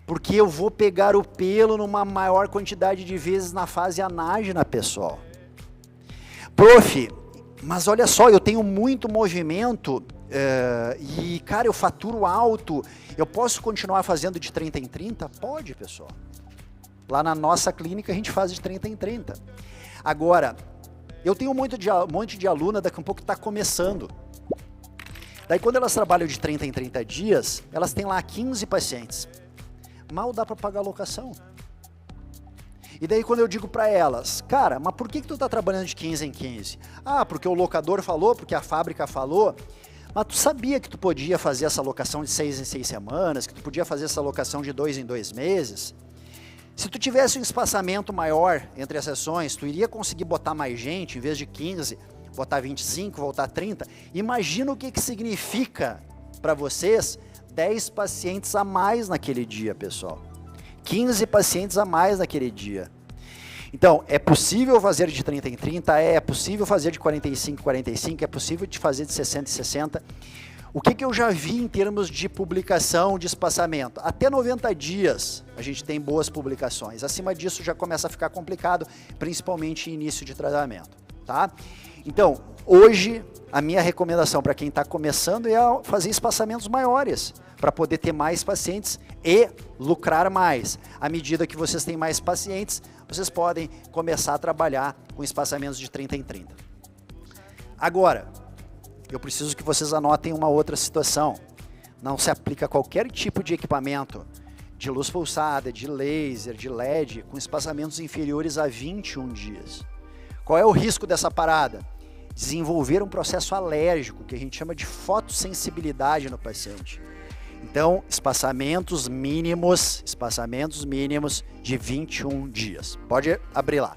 Porque eu vou pegar o pelo numa maior quantidade de vezes na fase anágena, pessoal. Prof, mas olha só, eu tenho muito movimento e, cara, eu faturo alto. Eu posso continuar fazendo de 30 em 30? Pode, pessoal. Lá na nossa clínica a gente faz de 30 em 30. Agora, eu tenho um monte de aluna daqui a um pouco que está começando. Daí quando elas trabalham de 30 em 30 dias, elas têm lá 15 pacientes. Mal dá para pagar a locação. E daí quando eu digo para elas, cara, mas por que tu tá trabalhando de 15 em 15? Ah, porque o locador falou, porque a fábrica falou. Mas tu sabia que tu podia fazer essa locação de 6 em 6 semanas, que tu podia fazer essa locação de 2 em 2 meses? Se tu tivesse um espaçamento maior entre as sessões, tu iria conseguir botar mais gente, em vez de 15, botar 25, voltar 30. Imagina o que significa para vocês 10 pacientes a mais naquele dia, pessoal. 15 pacientes a mais naquele dia. Então, é possível fazer de 30 em 30, é possível fazer de 45 em 45, é possível de fazer de 60 em 60. O que eu já vi em termos de publicação de espaçamento? Até 90 dias a gente tem boas publicações. Acima disso já começa a ficar complicado, principalmente em início de tratamento, tá? Então, hoje, a minha recomendação para quem está começando é fazer espaçamentos maiores, para poder ter mais pacientes e lucrar mais. À medida que vocês têm mais pacientes, vocês podem começar a trabalhar com espaçamentos de 30 em 30. Agora, eu preciso que vocês anotem uma outra situação. Não se aplica a qualquer tipo de equipamento, de luz pulsada, de laser, de LED, com espaçamentos inferiores a 21 dias. Qual é o risco dessa parada? Desenvolver um processo alérgico, que a gente chama de fotossensibilidade no paciente. Então, espaçamentos mínimos de 21 dias. Pode abrir lá.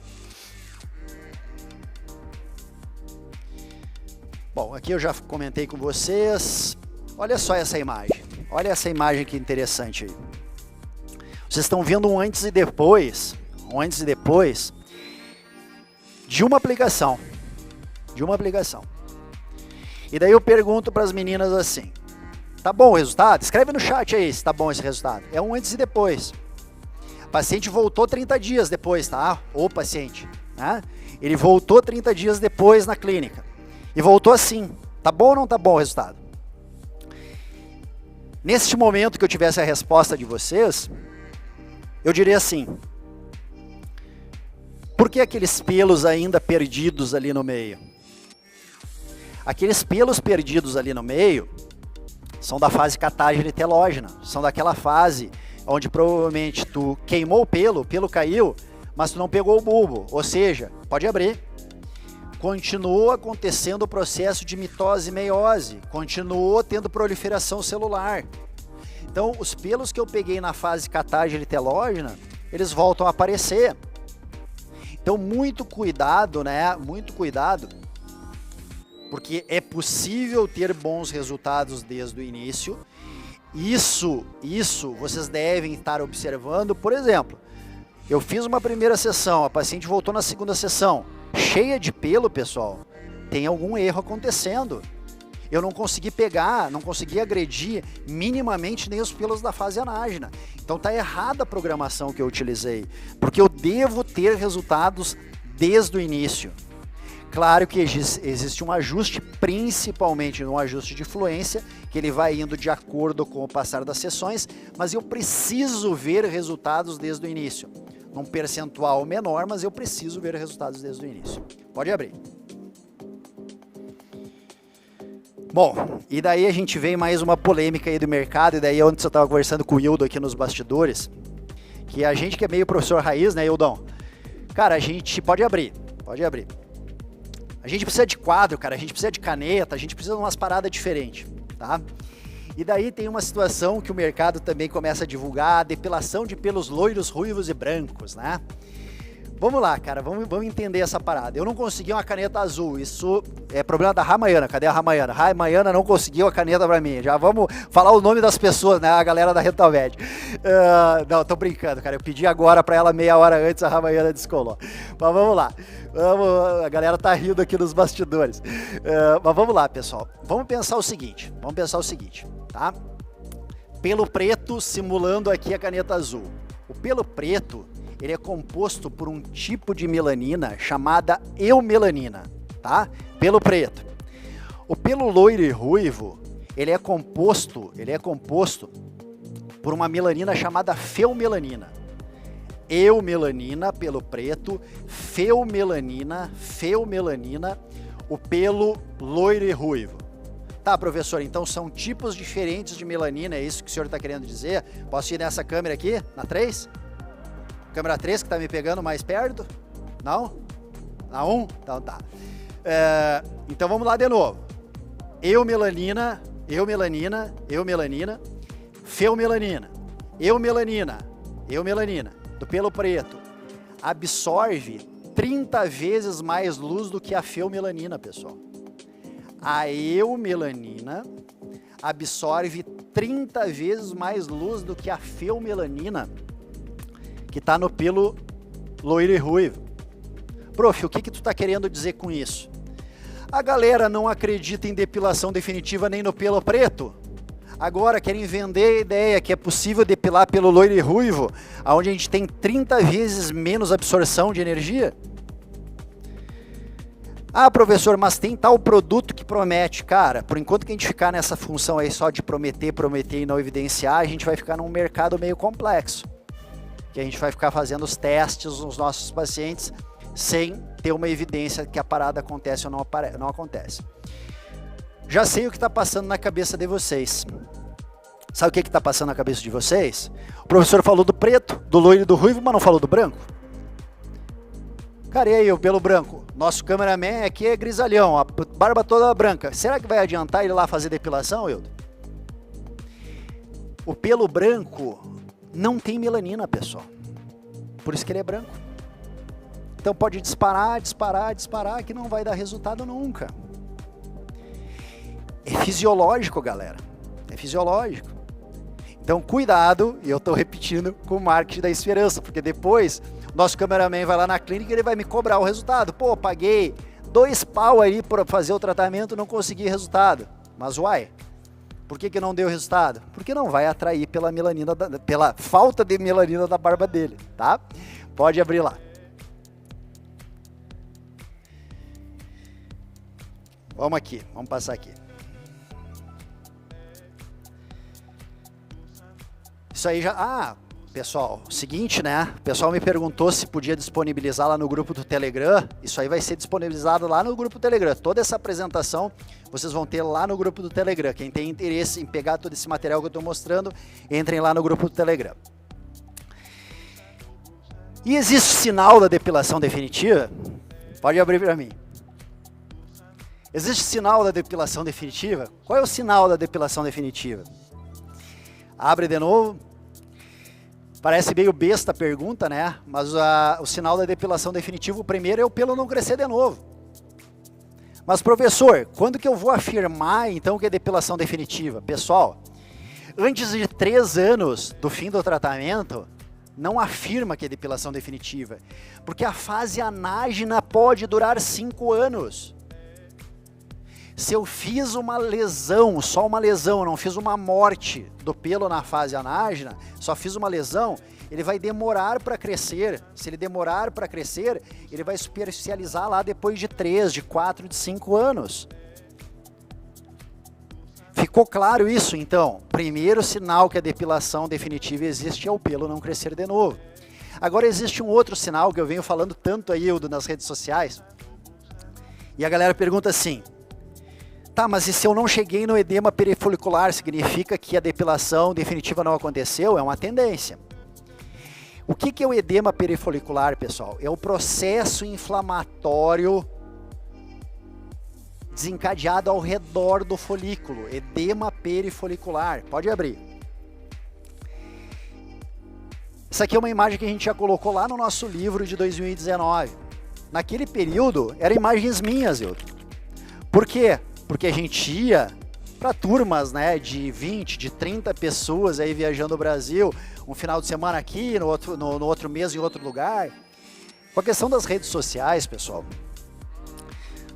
Bom, aqui eu já comentei com vocês. Olha só essa imagem. Olha essa imagem que interessante aí. Vocês estão vendo um antes e depois. Um antes e depois de uma aplicação. E daí eu pergunto para as meninas assim: tá bom o resultado? Escreve no chat aí se tá bom esse resultado. É um antes e depois. O paciente voltou 30 dias depois, tá? O paciente, né? Ele voltou 30 dias depois na clínica. E voltou assim. Tá bom ou não tá bom o resultado? Neste momento que eu tivesse a resposta de vocês, eu diria assim: por que aqueles pelos ainda perdidos ali no meio? Aqueles pelos perdidos ali no meio são da fase catágele telógena, são daquela fase onde provavelmente tu queimou o pelo caiu, mas tu não pegou o bulbo, ou seja, pode abrir. Continuou acontecendo o processo de mitose e meiose, continuou tendo proliferação celular. Então, os pelos que eu peguei na fase catágele telógena, eles voltam a aparecer. Então, muito cuidado, né? Muito cuidado, porque é possível ter bons resultados desde o início. Isso vocês devem estar observando. Por exemplo, eu fiz uma primeira sessão, a paciente voltou na segunda sessão, cheia de pelo, pessoal. Tem algum erro acontecendo. eu não consegui pegar, não consegui agredir minimamente nem os pelos da fase anágena. Então tá errada a programação que eu utilizei, porque eu devo ter resultados desde o início. Claro que existe um ajuste, principalmente um ajuste de fluência, que ele vai indo de acordo com o passar das sessões, mas eu preciso ver resultados desde o início. Num percentual menor, mas eu preciso ver resultados desde o início. Pode abrir. Bom, e daí a gente vem mais uma polêmica aí do mercado, e daí ontem eu estava conversando com o Hildo aqui nos bastidores, que a gente que é meio professor raiz, né, Hildão? Cara, a gente pode abrir. A gente precisa de quadro, cara, a gente precisa de caneta, a gente precisa de umas paradas diferentes, tá? E daí tem uma situação que o mercado também começa a divulgar, a depilação de pelos loiros, ruivos e brancos, né? Vamos lá, cara, vamos entender essa parada. Eu não consegui uma caneta azul, isso é problema da Ramayana. Cadê a Ramayana? Ramayana não conseguiu a caneta pra mim. Já vamos falar o nome das pessoas, né? A galera da Rentalmed. Não, tô brincando, cara. Eu pedi agora pra ela meia hora antes, a Ramayana descolou. Mas vamos lá. A galera tá rindo aqui nos bastidores. Mas vamos lá, pessoal. Vamos pensar o seguinte, tá? Pelo preto simulando aqui a caneta azul. O pelo preto, ele é composto por um tipo de melanina chamada eumelanina, tá? Pelo preto. O pelo loiro e ruivo, ele é composto por uma melanina chamada feumelanina. Eumelanina, pelo preto, feumelanina, o pelo loiro e ruivo. Tá, professor, então são tipos diferentes de melanina, é isso que o senhor está querendo dizer? Posso ir nessa câmera aqui, na 3? Câmera 3 que tá me pegando mais perto? Não? Na 1? Então tá. Então vamos lá de novo. Eumelanina, feumelanina, do pelo preto. Absorve 30 vezes mais luz do que a feumelanina, pessoal. A eumelanina absorve 30 vezes mais luz do que a feumelanina, que está no pelo loiro e ruivo. Prof, o que tu está querendo dizer com isso? A galera não acredita em depilação definitiva nem no pelo preto. Agora querem vender a ideia que é possível depilar pelo loiro e ruivo, onde a gente tem 30 vezes menos absorção de energia. Ah, professor, mas tem tal produto que promete. Cara, por enquanto que a gente ficar nessa função aí só de prometer e não evidenciar, a gente vai ficar num mercado meio complexo. Que a gente vai ficar fazendo os testes nos nossos pacientes sem ter uma evidência que a parada acontece ou não acontece. Já sei o que está passando na cabeça de vocês. Sabe o que está passando na cabeça de vocês? O professor falou do preto, do loiro e do ruivo, mas não falou do branco. Cara, e aí o pelo branco? Nosso cameraman aqui é grisalhão, a barba toda branca. Será que vai adiantar ele lá fazer depilação, Hildo? O pelo branco não tem melanina, pessoal. Por isso que ele é branco. Então pode disparar, que não vai dar resultado nunca. É fisiológico, galera. É fisiológico. Então cuidado, e eu estou repetindo, com o marketing da esperança, porque depois nosso cameraman vai lá na clínica e ele vai me cobrar o resultado. Pô, paguei 2 pau aí para fazer o tratamento, não consegui resultado. Mas uai, por que não deu resultado? Porque não vai atrair pela melanina, pela falta de melanina da barba dele, tá? Pode abrir lá. Vamos aqui, vamos passar aqui. Isso aí já... Ah, pessoal, seguinte, né? O pessoal me perguntou se podia disponibilizar lá no grupo do Telegram. Isso aí vai ser disponibilizado lá no grupo do Telegram. Toda essa apresentação vocês vão ter lá no grupo do Telegram. Quem tem interesse em pegar todo esse material que eu estou mostrando, entrem lá no grupo do Telegram. E existe sinal da depilação definitiva? Pode abrir para mim. Existe sinal da depilação definitiva? Qual é o sinal da depilação definitiva? Abre de novo. Parece meio besta a pergunta, né? Mas o sinal da depilação definitiva, o primeiro é o pelo não crescer de novo. Mas professor, quando que eu vou afirmar então que é depilação definitiva? Pessoal, antes de 3 anos do fim do tratamento, não afirma que é depilação definitiva. Porque a fase anágena pode durar 5 anos. Se eu fiz uma lesão, só uma lesão, não fiz uma morte do pelo na fase anágena, só fiz uma lesão, ele vai demorar para crescer. Se ele demorar para crescer, ele vai superficializar lá depois de 3, de 4, de 5 anos. Ficou claro isso, então? Primeiro sinal que a depilação definitiva existe é o pelo não crescer de novo. Agora existe um outro sinal que eu venho falando tanto aí, Hildo, nas redes sociais. E a galera pergunta assim, tá, mas e se eu não cheguei no edema perifolicular, significa que a depilação definitiva não aconteceu? É uma tendência. O que é o edema perifolicular, pessoal? É o processo inflamatório desencadeado ao redor do folículo, edema perifolicular. Pode abrir. Essa aqui é uma imagem que a gente já colocou lá no nosso livro de 2019. Naquele período, eram imagens minhas, Hilton. Por quê? Porque a gente ia para turmas, né, de 20, de 30 pessoas aí viajando o Brasil, um final de semana aqui, no outro mês em outro lugar. Com a questão das redes sociais, pessoal,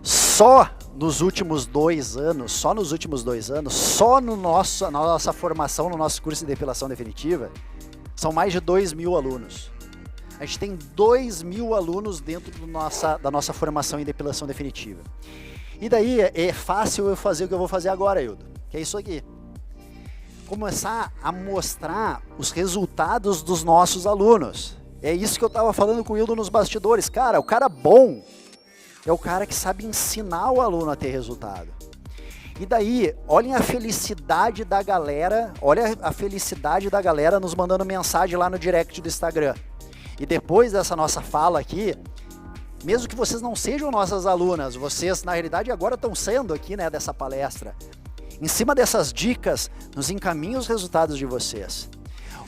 só nos últimos 2 anos, só na nossa formação, no nosso curso de depilação definitiva, são mais de 2.000 alunos. A gente tem 2.000 alunos dentro da nossa formação em depilação definitiva. E daí é fácil eu fazer o que eu vou fazer agora, Hildo, que é isso aqui. Começar a mostrar os resultados dos nossos alunos. É isso que eu estava falando com o Hildo nos bastidores. Cara, o cara bom é o cara que sabe ensinar o aluno a ter resultado. E daí, olhem a felicidade da galera, nos mandando mensagem lá no direct do Instagram. E depois dessa nossa fala aqui, mesmo que vocês não sejam nossas alunas, vocês na realidade agora estão sendo aqui, né, dessa palestra. Em cima dessas dicas, nos encaminhem os resultados de vocês.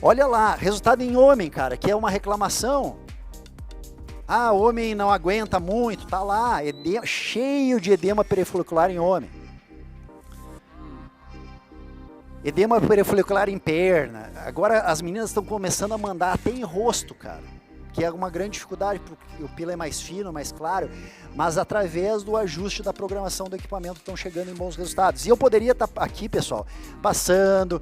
Olha lá, resultado em homem, cara, que é uma reclamação. Ah, homem não aguenta muito, tá lá, cheio de edema perifolicular em homem. Edema perifolicular em perna. Agora as meninas estão começando a mandar até em rosto, cara. Que é uma grande dificuldade, porque o pelo é mais fino, mais claro. Mas através do ajuste da programação do equipamento estão chegando em bons resultados. E eu poderia estar aqui, pessoal, passando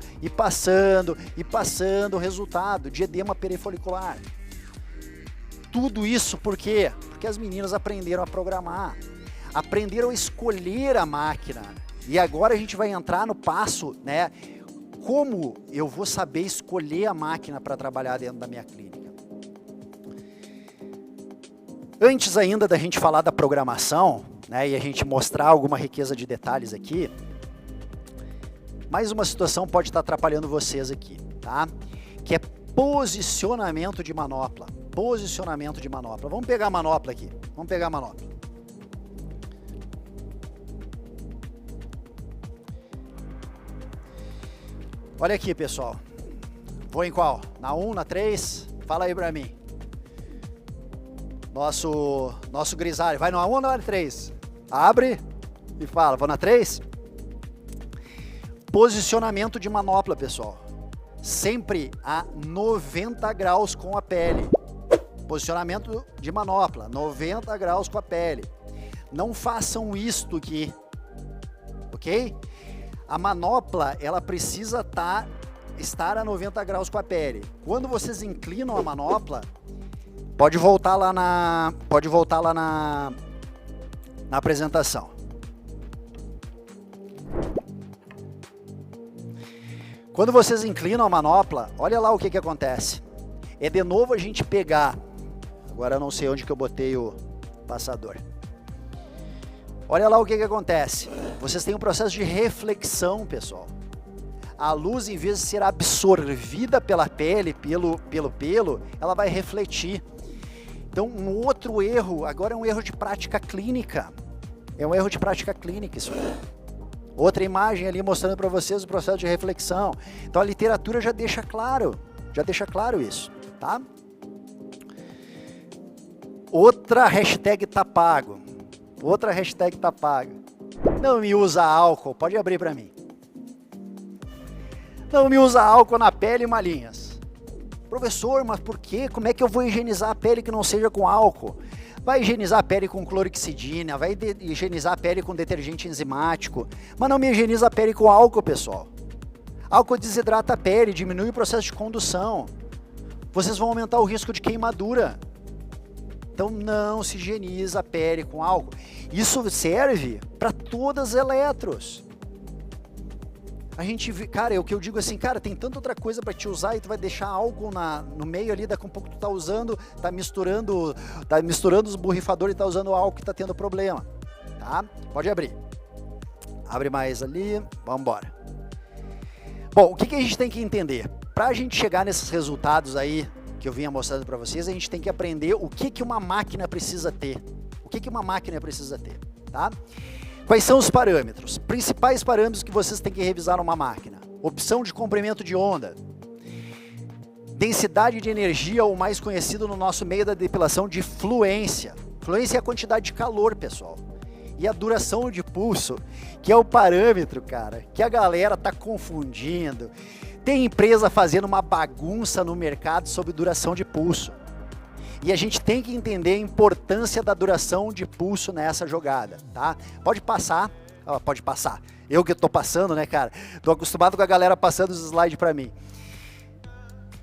o resultado de edema perifolicular. Tudo isso por quê? Porque as meninas aprenderam a programar. Aprenderam a escolher a máquina. E agora a gente vai entrar no passo, né? Como eu vou saber escolher a máquina para trabalhar dentro da minha clínica? Antes ainda da gente falar da programação, né, e a gente mostrar alguma riqueza de detalhes aqui, mais uma situação pode estar atrapalhando vocês aqui, tá? Que é posicionamento de manopla. Posicionamento de manopla. Vamos pegar a manopla aqui. Olha aqui, pessoal. Vou em qual? Na 1, na 3? Fala aí pra mim. Nosso grisalho. Vai na 1 ou na 3? Abre e fala. Vou na 3? Posicionamento de manopla, pessoal. Sempre a 90 graus com a pele. Posicionamento de manopla. 90 graus com a pele. Não façam isto aqui. Ok? A manopla, ela precisa estar a 90 graus com a pele. Quando vocês inclinam a manopla, pode voltar lá na apresentação. Quando vocês inclinam a manopla, olha lá o que acontece. É de novo a gente pegar. Agora eu não sei onde que eu botei o passador. Olha lá o que acontece. Vocês têm um processo de reflexão, pessoal. A luz, em vez de ser absorvida pela pele, pelo pelo, ela vai refletir. Então, um outro erro, agora é um erro de prática clínica. É um erro de prática clínica isso aí. Outra imagem ali mostrando para vocês o processo de reflexão. Então, a literatura já deixa claro isso, tá? Outra hashtag tá pago. Não me usa álcool, pode abrir para mim. Não me usa álcool na pele, Malinhas. Professor, mas por quê? Como é que eu vou higienizar a pele que não seja com álcool? vai higienizar a pele com clorexidina, vai higienizar a pele com detergente enzimático, mas não me higieniza a pele com álcool, pessoal. Álcool desidrata a pele, diminui o processo de condução. Vocês vão aumentar o risco de queimadura. Então não se higieniza a pele com álcool. Isso serve para todas as eletros. A gente, cara, é o que eu digo assim, cara, tem tanta outra coisa para te usar e tu vai deixar álcool no meio ali, daqui a pouco tu tá usando, tá misturando os borrifadores e tá usando álcool e tá tendo problema, tá? Pode abrir. Abre mais ali, vamos embora. Bom, o que a gente tem que entender? Para a gente chegar nesses resultados aí que eu vinha mostrando para vocês, a gente tem que aprender o que uma máquina precisa ter. O que uma máquina precisa ter, tá? Quais são os parâmetros? Principais parâmetros que vocês têm que revisar numa máquina. Opção de comprimento de onda. Densidade de energia, ou mais conhecido no nosso meio da depilação de fluência. Fluência é a quantidade de calor, pessoal. E a duração de pulso, que é o parâmetro, cara, que a galera tá confundindo. Tem empresa fazendo uma bagunça no mercado sobre duração de pulso. E a gente tem que entender a importância da duração de pulso nessa jogada, tá? Pode passar, pode passar. Eu que tô passando, né, cara? Tô acostumado com a galera passando os slides para mim.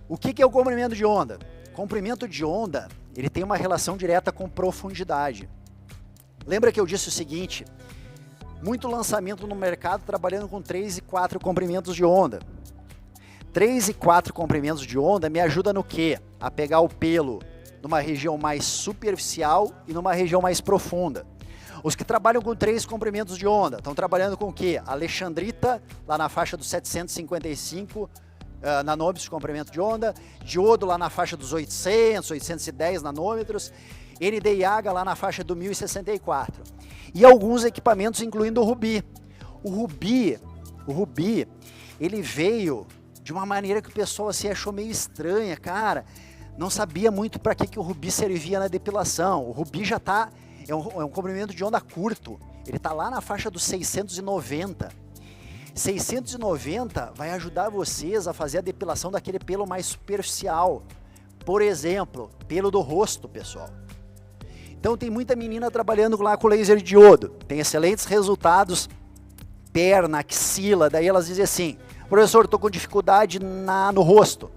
O que é o comprimento de onda? Comprimento de onda, ele tem uma relação direta com profundidade. Lembra que eu disse o seguinte, muito lançamento no mercado trabalhando com 3 e 4 comprimentos de onda. 3 e 4 comprimentos de onda me ajuda no quê? A pegar o pelo numa região mais superficial e numa região mais profunda. Os que trabalham com 3 comprimentos de onda estão trabalhando com o quê? Alexandrita, lá na faixa dos 755 nanômetros de comprimento de onda, diodo lá na faixa dos 800, 810 nanômetros, NDIH lá na faixa do 1064. E alguns equipamentos incluindo o Rubi. O Rubi, ele veio de uma maneira que o pessoal assim achou meio estranha, cara. Não sabia muito para que o Rubi servia na depilação. O Rubi já tá, é um comprimento de onda curto. Ele tá lá na faixa dos 690. 690 vai ajudar vocês a fazer a depilação daquele pelo mais superficial. Por exemplo, pelo do rosto, pessoal. Então tem muita menina trabalhando lá com laser diodo. Tem excelentes resultados, perna, axila. Daí elas dizem assim, professor, estou com dificuldade no rosto.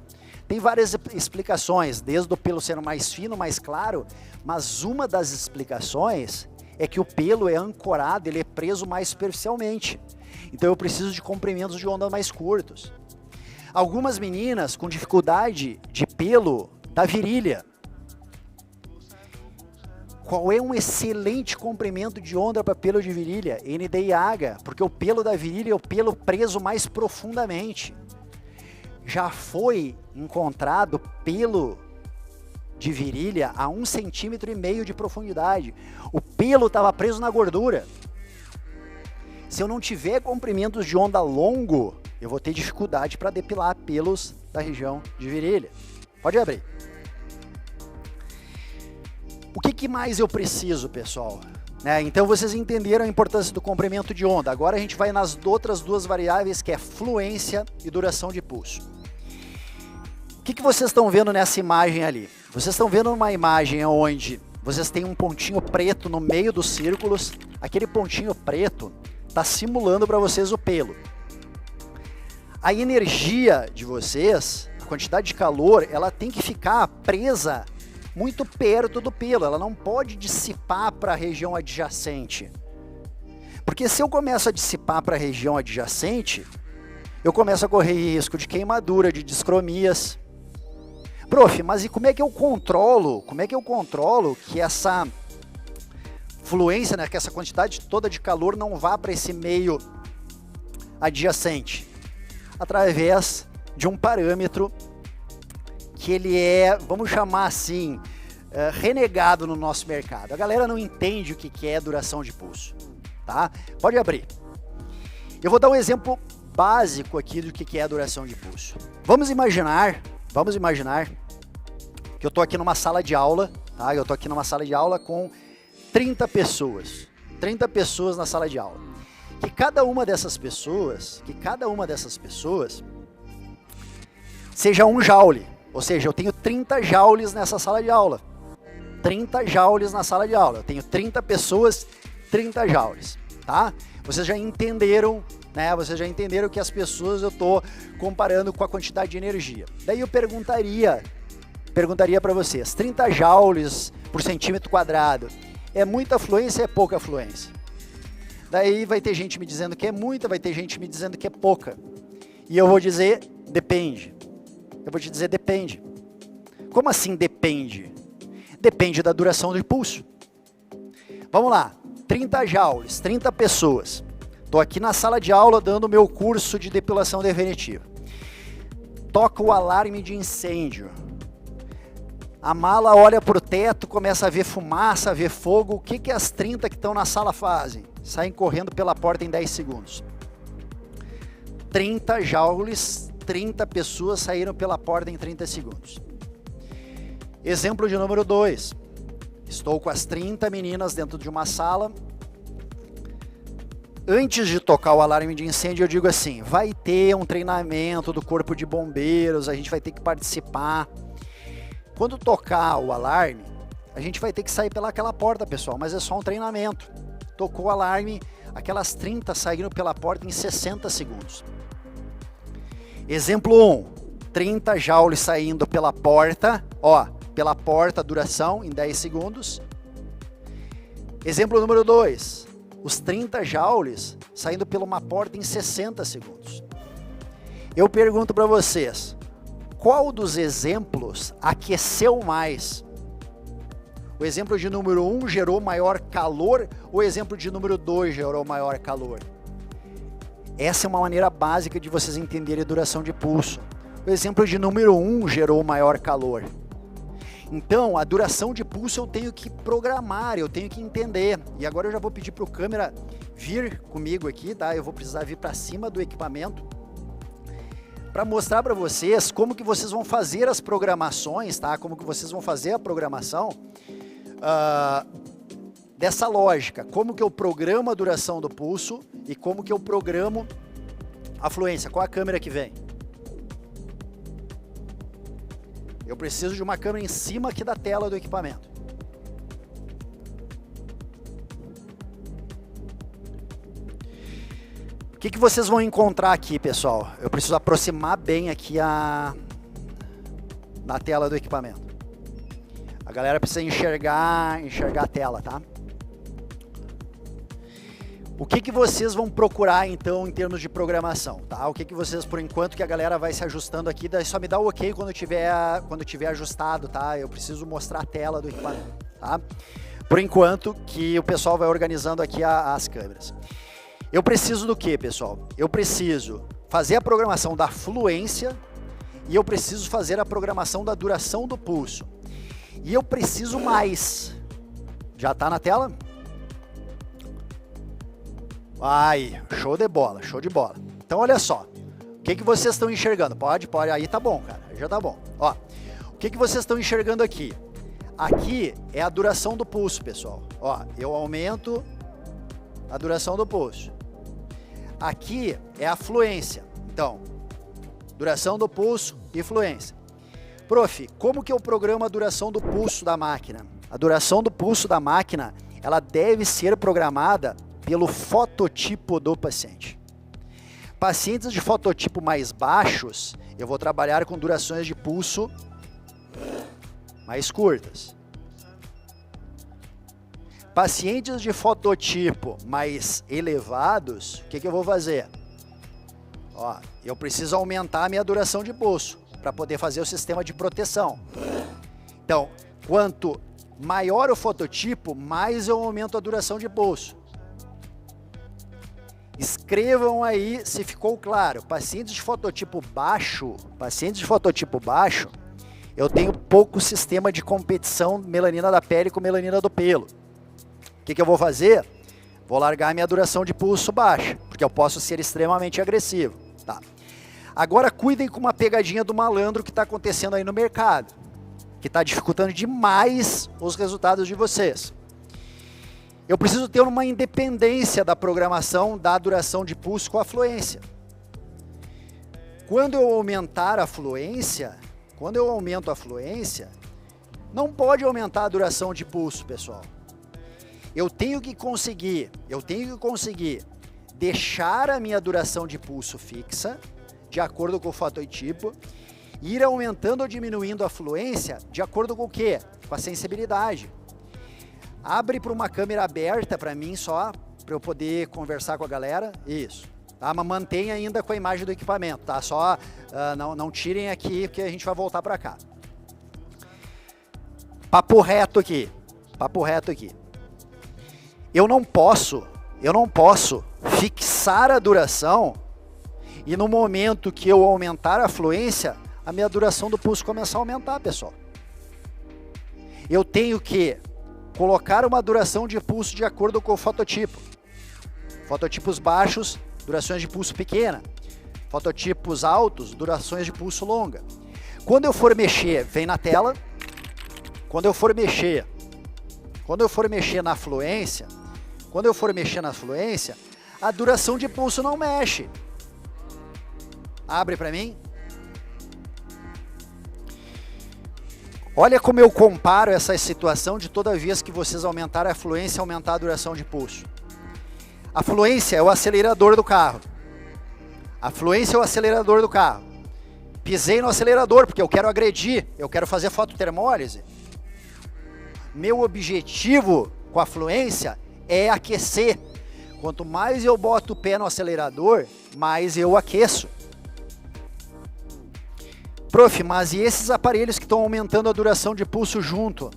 Tem várias explicações, desde o pelo sendo mais fino, mais claro, mas uma das explicações é que o pelo é ancorado, ele é preso mais superficialmente. Então eu preciso de comprimentos de onda mais curtos. Algumas meninas com dificuldade de pelo da virilha. Qual é um excelente comprimento de onda para pelo de virilha? NDIH, porque o pelo da virilha é o pelo preso mais profundamente. Já foi encontrado pelo de virilha a 1,5 cm de profundidade. O pelo estava preso na gordura. Se eu não tiver comprimentos de onda longo, eu vou ter dificuldade para depilar pelos da região de virilha. Pode abrir. O que mais eu preciso, pessoal? Então vocês entenderam a importância do comprimento de onda. Agora a gente vai nas outras duas variáveis, que é fluência e duração de pulso. O que vocês estão vendo nessa imagem ali? Vocês estão vendo uma imagem onde vocês têm um pontinho preto no meio dos círculos. Aquele pontinho preto está simulando para vocês o pelo. A energia de vocês, a quantidade de calor, ela tem que ficar presa muito perto do pelo. Ela não pode dissipar para a região adjacente. Porque se eu começo a dissipar para a região adjacente, eu começo a correr risco de queimadura, de discromias. Prof, mas e como é que eu controlo? Como é que eu controlo que essa fluência, que essa quantidade toda de calor não vá para esse meio adjacente? Através de um parâmetro que ele é, vamos chamar assim, renegado no nosso mercado. A galera não entende o que é duração de pulso, tá? Pode abrir. Eu vou dar um exemplo básico aqui do que é a duração de pulso. Vamos imaginar que eu tô aqui numa sala de aula, tá? Eu tô aqui numa sala de aula com 30 pessoas. 30 pessoas na sala de aula. Que cada uma dessas pessoas seja um joule. Ou seja, eu tenho 30 joules nessa sala de aula. 30 joules na sala de aula. Eu tenho 30 pessoas, 30 joules, tá? Vocês já entenderam, né? Vocês já entenderam que as pessoas eu estou comparando com a quantidade de energia. Daí eu perguntaria para vocês, 30 joules por centímetro quadrado, é muita fluência ou é pouca fluência? Daí vai ter gente me dizendo que é muita, vai ter gente me dizendo que é pouca. E eu vou dizer, depende. Eu vou te dizer, depende. Como assim depende? Depende da duração do pulso. Vamos lá, 30 joules, 30 pessoas. Estou aqui na sala de aula dando o meu curso de depilação definitiva. Toca o alarme de incêndio. A mala olha para o teto, começa a ver fumaça, a ver fogo. O que as 30 que estão na sala fazem? Saem correndo pela porta em 10 segundos. 30 joules, 30 pessoas saíram pela porta em 30 segundos. Exemplo de número 2. Estou com as 30 meninas dentro de uma sala. Antes de tocar o alarme de incêndio, eu digo assim, vai ter um treinamento do Corpo de Bombeiros, a gente vai ter que participar. Quando tocar o alarme, a gente vai ter que sair pelaquela porta, pessoal, mas é só um treinamento. Tocou o alarme, aquelas 30 saíram pela porta em 60 segundos. Exemplo 1, 30 joules saindo pela porta, ó, pela porta, duração em 10 segundos. Exemplo número 2, os 30 joules saindo por uma porta em 60 segundos. Eu pergunto para vocês, qual dos exemplos aqueceu mais? O exemplo de número 1 gerou maior calor ou o exemplo de número 2 gerou maior calor? Essa é uma maneira básica de vocês entenderem a duração de pulso. O exemplo de número 1 gerou maior calor. Então, a duração de pulso eu tenho que programar, eu tenho que entender. E agora eu já vou pedir para o câmera vir comigo aqui, tá? Eu vou precisar vir para cima do equipamento para mostrar para vocês como que vocês vão fazer as programações, tá? Como que vocês vão fazer a programação dessa lógica. Como que eu programo a duração do pulso e como que eu programo a fluência. Qual a câmera que vem? Eu preciso de uma câmera em cima aqui da tela do equipamento. O que vocês vão encontrar aqui, pessoal? Eu preciso aproximar bem aqui na tela do equipamento. A galera precisa enxergar a tela, tá? O que vocês vão procurar, então, em termos de programação, tá? O que vocês, por enquanto, que a galera vai se ajustando aqui, daí só me dá o ok quando tiver ajustado, tá? Eu preciso mostrar a tela do equipamento, tá? Por enquanto, que o pessoal vai organizando aqui as câmeras. Eu preciso do que, pessoal? Eu preciso fazer a programação da fluência e eu preciso fazer a programação da duração do pulso. E eu preciso mais. Já tá na tela? Ai, show de bola, show de bola. Então, olha só. O que vocês estão enxergando? Pode. Aí tá bom, cara. Já tá bom. Ó, o que vocês estão enxergando aqui? Aqui é a duração do pulso, pessoal. Ó, eu aumento a duração do pulso. Aqui é a fluência. Então, duração do pulso e fluência. Prof, como que eu programo a duração do pulso da máquina? A duração do pulso da máquina, ela deve ser programada pelo fototipo do paciente. Pacientes de fototipo mais baixos, eu vou trabalhar com durações de pulso mais curtas. Pacientes de fototipo mais elevados, o que eu vou fazer? Ó, eu preciso aumentar a minha duração de pulso para poder fazer o sistema de proteção. Então, quanto maior o fototipo, mais eu aumento a duração de pulso. Escrevam aí se ficou claro. Pacientes de fototipo baixo, eu tenho pouco sistema de competição melanina da pele com melanina do pelo. O que eu vou fazer? Vou largar minha duração de pulso baixa, porque eu posso ser extremamente agressivo. Tá. Agora cuidem com uma pegadinha do malandro que está acontecendo aí no mercado, que está dificultando demais os resultados de vocês. Eu preciso ter uma independência da programação da duração de pulso com a fluência. Quando eu aumento a fluência, não pode aumentar a duração de pulso, pessoal. Eu tenho que conseguir deixar a minha duração de pulso fixa, de acordo com o fototipo, ir aumentando ou diminuindo a fluência de acordo com o quê? Com a sensibilidade. Abre para uma câmera aberta para mim só, para eu poder conversar com a galera. Isso. Tá? Mas mantenha ainda com a imagem do equipamento, tá? Só não tirem aqui, porque a gente vai voltar para cá. Papo reto aqui. Eu não posso fixar a duração e no momento que eu aumentar a fluência, a minha duração do pulso começar a aumentar, pessoal. Eu tenho que colocar uma duração de pulso de acordo com o fototipo. Fototipos baixos, durações de pulso pequena. Fototipos altos, durações de pulso longa. Quando eu for mexer, vem na tela. Quando eu for mexer na fluência, a duração de pulso não mexe. Abre para mim. Olha como eu comparo essa situação de toda vez que vocês aumentarem a fluência, aumentar a duração de pulso. A fluência é o acelerador do carro. Pisei no acelerador porque eu quero agredir, eu quero fazer fototermólise. Meu objetivo com a fluência é aquecer. Quanto mais eu boto o pé no acelerador, mais eu aqueço. Prof, mas e esses aparelhos que estão aumentando a duração de pulso junto?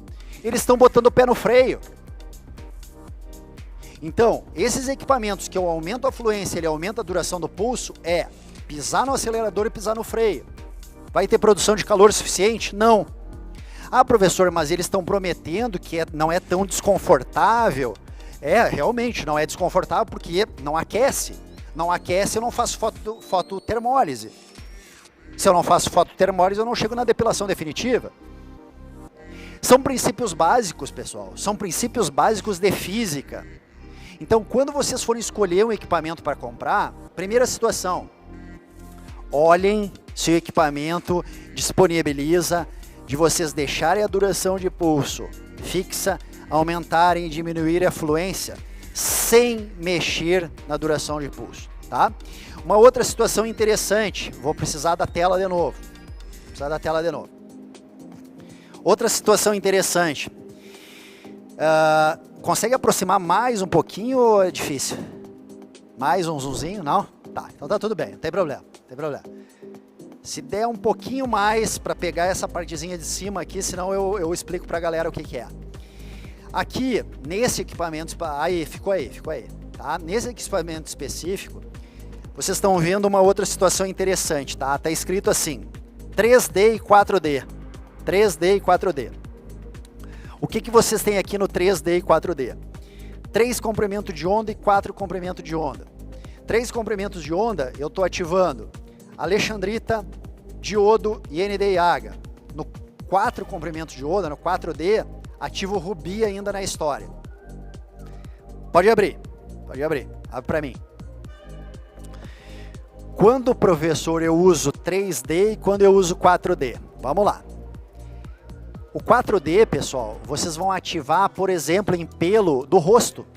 Eles estão botando o pé no freio. Então, esses equipamentos que eu aumento a fluência, ele aumenta a duração do pulso, é pisar no acelerador e pisar no freio. Vai ter produção de calor suficiente? Não. Ah, professor, mas eles estão prometendo que não é tão desconfortável. Realmente não é desconfortável porque não aquece. Não aquece, eu não faço fototermólise. Se eu não faço fototermólise, eu não chego na depilação definitiva. São princípios básicos, pessoal. São princípios básicos de física. Então, quando vocês forem escolher um equipamento para comprar, primeira situação, olhem se o equipamento disponibiliza de vocês deixarem a duração de pulso fixa, aumentarem e diminuírem a fluência sem mexer na duração de pulso, tá? Uma outra situação interessante, vou precisar da tela de novo. Outra situação interessante. Consegue aproximar mais um pouquinho ou é difícil? Mais um zoomzinho? Não? Tá, então tá tudo bem, não tem problema. Se der um pouquinho mais para pegar essa partezinha de cima aqui, senão eu explico pra galera o que é. Aqui, nesse equipamento, ficou aí, tá? Nesse equipamento específico, vocês estão vendo uma outra situação interessante, tá? Tá escrito assim, 3D e 4D. 3D e 4D. O que vocês têm aqui no 3D e 4D? 3 comprimentos de onda e 4 comprimentos de onda. 3 comprimentos de onda, eu estou ativando alexandrita, diodo e NdIH. No 4 comprimentos de onda, no 4D, ativo o rubi ainda na história. Pode abrir. Abre para mim. Quando, professor, eu uso 3D e quando eu uso 4D? Vamos lá. O 4D, pessoal, vocês vão ativar, por exemplo, em pelo do rosto.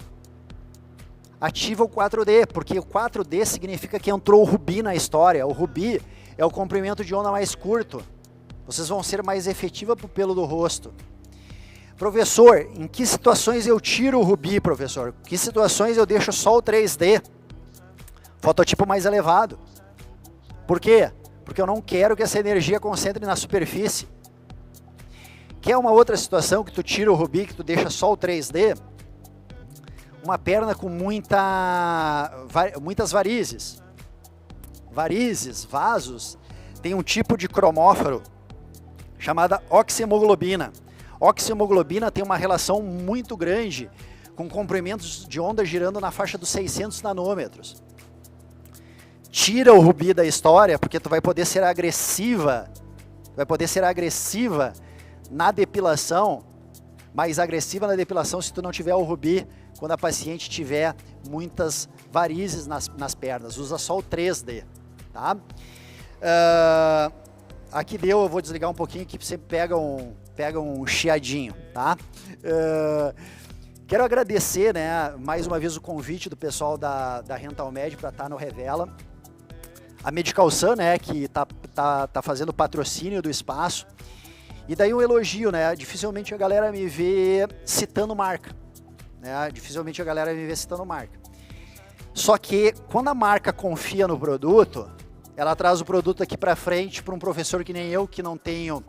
Ativa o 4D, porque o 4D significa que entrou o rubi na história. O rubi é o comprimento de onda mais curto. Vocês vão ser mais efetiva para o pelo do rosto. Professor, em que situações eu tiro o rubi, professor? Em que situações eu deixo só o 3D? Fototipo mais elevado. Por quê? Porque eu não quero que essa energia concentre na superfície. Quer uma outra situação que tu tira o rubi, que tu deixa só o 3D? Uma perna com muitas varizes. Vasos, tem um tipo de cromóforo chamada oxihemoglobina. Oxihemoglobina tem uma relação muito grande com comprimentos de onda girando na faixa dos 600 nanômetros. Tira o rubi da história, porque tu vai poder ser agressiva. Na depilação, mais agressiva na depilação se tu não tiver o rubi quando a paciente tiver muitas varizes nas pernas. Usa só o 3D, tá? Aqui eu vou desligar um pouquinho que sempre pega pega um chiadinho, tá? Quero agradecer, né, mais uma vez o convite do pessoal da Rentalmed para estar no Revela. A Medical Sun, né, que tá fazendo o patrocínio do espaço. E daí um elogio, né? Dificilmente a galera me vê citando marca, né? Dificilmente a galera me vê citando marca. Só que quando a marca confia no produto, ela traz o produto aqui para frente para um professor que nem eu, que não tenho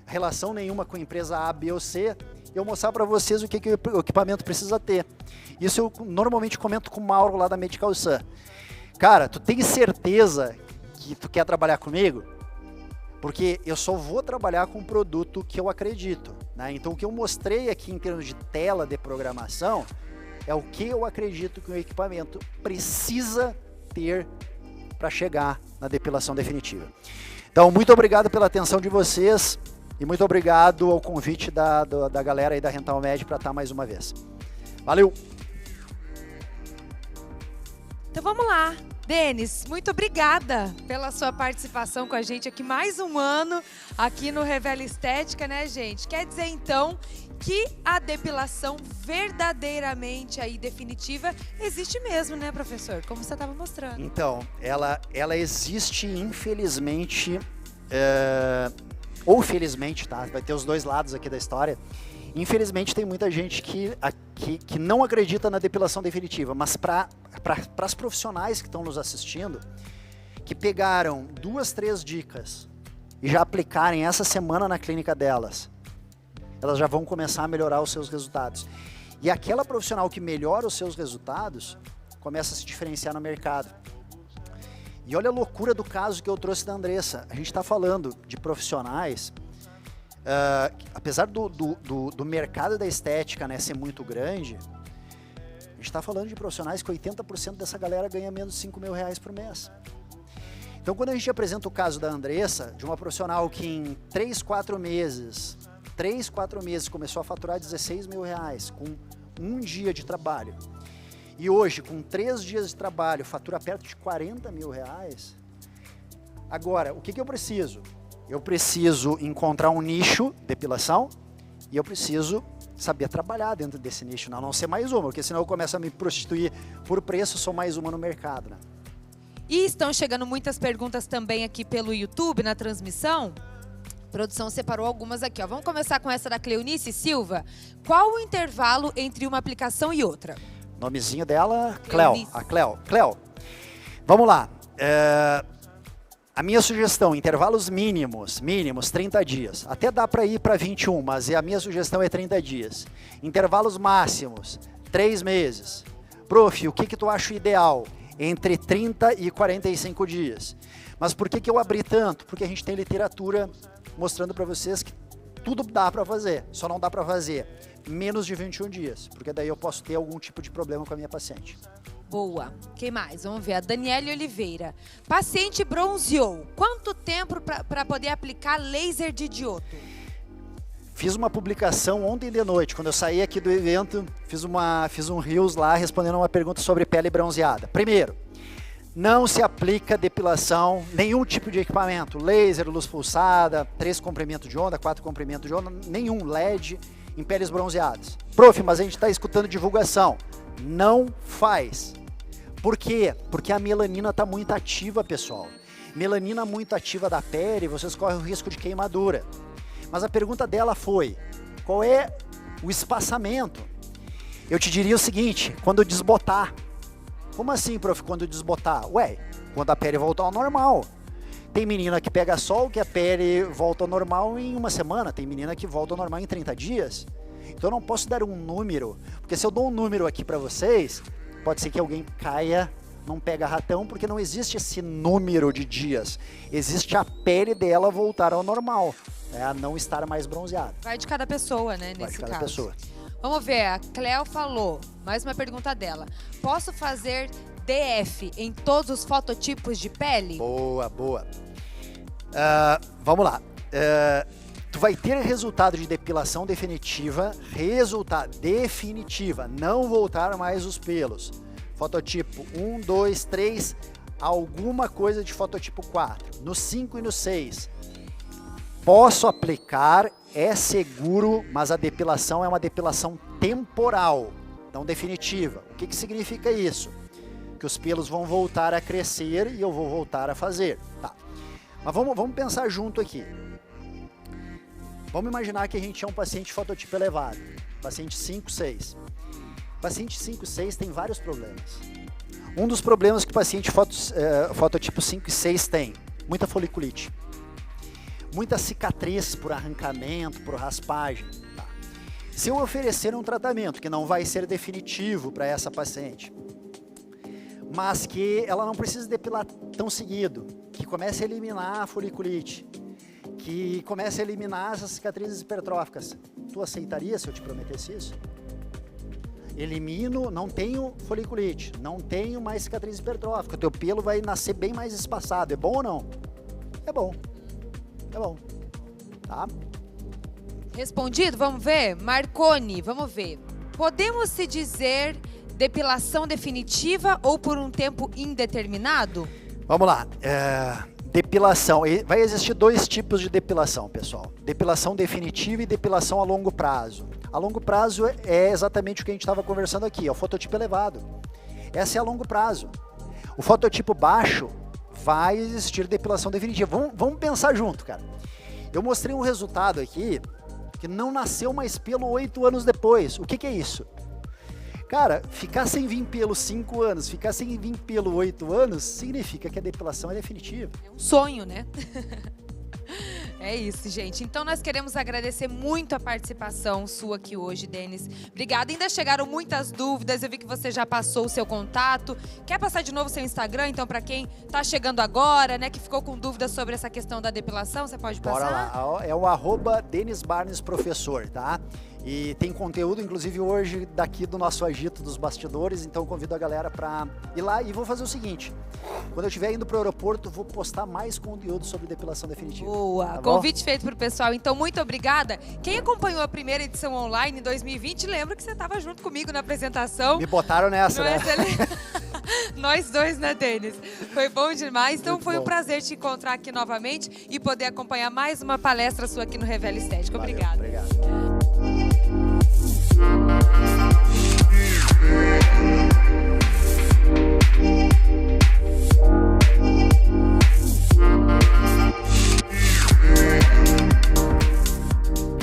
relação nenhuma com a empresa A, B ou C, eu mostrar para vocês o que o equipamento precisa ter. Isso eu normalmente comento com o Mauro lá da Medical Sun. Cara, tu tem certeza que tu quer trabalhar comigo? Porque eu só vou trabalhar com um produto que eu acredito, né? Então o que eu mostrei aqui em termos de tela de programação é o que eu acredito que o equipamento precisa ter para chegar na depilação definitiva. Então, muito obrigado pela atenção de vocês e muito obrigado ao convite da galera aí da Rentalmed para estar mais uma vez. Valeu! Então vamos lá. Denis, muito obrigada pela sua participação com a gente aqui mais um ano aqui no Revela Estética, né, gente? Quer dizer, então, que a depilação verdadeiramente aí definitiva existe mesmo, né, professor? Como você estava mostrando. Então, ela existe, infelizmente, ou felizmente, tá? Vai ter os dois lados aqui da história. Infelizmente, tem muita gente que não acredita na depilação definitiva, mas para as profissionais que estão nos assistindo, que pegaram 2, 3 dicas e já aplicarem essa semana na clínica delas, elas já vão começar a melhorar os seus resultados. E aquela profissional que melhora os seus resultados, começa a se diferenciar no mercado. E olha a loucura do caso que eu trouxe da Andressa. A gente está falando de profissionais... apesar do mercado da estética, né, ser muito grande, a gente está falando de profissionais que 80% dessa galera ganha menos de 5 mil reais por mês. Então, quando a gente apresenta o caso da Andressa, de uma profissional que em 3, 4 meses começou a faturar 16 mil reais com um dia de trabalho, e hoje, com 3 dias de trabalho, fatura perto de 40 mil reais, agora, o que eu preciso? Eu preciso encontrar um nicho de depilação e eu preciso saber trabalhar dentro desse nicho, não ser mais uma, porque senão eu começo a me prostituir por preço, sou mais uma no mercado, né? E estão chegando muitas perguntas também aqui pelo YouTube, na transmissão. A produção separou algumas aqui, ó. Vamos começar com essa da Cleonice Silva. Qual o intervalo entre uma aplicação e outra? Nomezinho dela, Cleo. A Cleo. Cleo, vamos lá. A minha sugestão, intervalos mínimos 30 dias. Até dá para ir para 21, mas a minha sugestão é 30 dias. Intervalos máximos, 3 meses. Prof, o que tu acha ideal? Entre 30 e 45 dias. Mas por que eu abri tanto? Porque a gente tem literatura mostrando para vocês que tudo dá para fazer, só não dá para fazer menos de 21 dias, porque daí eu posso ter algum tipo de problema com a minha paciente. Boa. Quem mais? Vamos ver. A Daniele Oliveira. Paciente bronzeou. Quanto tempo para poder aplicar laser de diodo? Fiz uma publicação ontem de noite, quando eu saí aqui do evento, fiz um Reels lá respondendo uma pergunta sobre pele bronzeada. Primeiro, não se aplica depilação, nenhum tipo de equipamento, laser, luz pulsada, 3 comprimentos de onda, 4 comprimentos de onda, nenhum LED em peles bronzeadas. Prof, mas a gente está escutando divulgação. Não faz. Por quê? Porque a melanina está muito ativa, pessoal. Melanina muito ativa da pele, vocês correm o risco de queimadura. Mas a pergunta dela foi, qual é o espaçamento? Eu te diria o seguinte, quando desbotar. Como assim, prof, quando desbotar? Ué, quando a pele voltar ao normal. Tem menina que pega sol, que a pele volta ao normal em 1 semana. Tem menina que volta ao normal em 30 dias. Então eu não posso dar um número, porque se eu dou um número aqui para vocês, pode ser que alguém caia, não pega ratão, porque não existe esse número de dias. Existe a pele dela voltar ao normal, a não estar mais bronzeada. Vai de cada pessoa, né, nesse caso. Vai de cada pessoa. Vamos ver, a Cleo falou, mais uma pergunta dela. Posso fazer DF em todos os fototipos de pele? Boa, boa. Vamos lá. Tu vai ter resultado de depilação definitiva, não voltar mais os pelos. Fototipo 1, 2, 3, alguma coisa de fototipo 4. No 5 e no 6. Posso aplicar, é seguro, mas a depilação é uma depilação temporal, não definitiva. O que significa isso? Que os pelos vão voltar a crescer e eu vou voltar a fazer. Tá. Mas vamos pensar junto aqui. Vamos imaginar que a gente é um paciente fototipo elevado, paciente 5, 6. Paciente 5, 6 tem vários problemas. Um dos problemas que o paciente fototipo 5 e 6 tem, muita foliculite. Muita cicatriz por arrancamento, por raspagem. Tá. Se eu oferecer um tratamento que não vai ser definitivo para essa paciente, mas que ela não precisa depilar tão seguido, que comece a eliminar a foliculite, que comece a eliminar essas cicatrizes hipertróficas, tu aceitaria se eu te prometesse isso? Elimino, não tenho foliculite, não tenho mais cicatriz hipertrófica, o teu pelo vai nascer bem mais espaçado. É bom ou não? É bom. É bom. Tá? Respondido? Vamos ver? Marconi, vamos ver. Podemos se dizer depilação definitiva ou por um tempo indeterminado? Vamos lá. Depilação. Vai existir dois tipos de depilação, pessoal. Depilação definitiva e depilação a longo prazo. A longo prazo é exatamente o que a gente estava conversando aqui, é o fototipo elevado. Essa é a longo prazo. O fototipo baixo vai existir depilação definitiva. Vamos pensar junto, cara. Eu mostrei um resultado aqui que não nasceu mais pelo 8 anos depois. O que é isso? Cara, ficar sem vir pelo 5 anos, ficar sem vir pelo 8 anos, significa que a depilação é definitiva. É um sonho, né? É isso, gente. Então, nós queremos agradecer muito a participação sua aqui hoje, Denis. Obrigada. Ainda chegaram muitas dúvidas. Eu vi que você já passou o seu contato. Quer passar de novo o seu Instagram? Então, para quem está chegando agora, né, que ficou com dúvidas sobre essa questão da depilação, você pode passar? Bora lá. É o @DenisBarnesProfessor, tá? E tem conteúdo, inclusive, hoje daqui do nosso agito dos bastidores. Então, convido a galera para ir lá. E vou fazer o seguinte. Quando eu estiver indo para o aeroporto, vou postar mais conteúdo sobre depilação definitiva. Boa! Tá, convite feito para o pessoal. Então, muito obrigada. Quem acompanhou a primeira edição online em 2020, lembra que você estava junto comigo na apresentação. Me botaram nessa, né? Nós dois, né, Denis? Foi bom demais. Então, foi um prazer te encontrar aqui novamente e poder acompanhar mais uma palestra sua aqui no Revela Estética. Obrigada. Obrigado.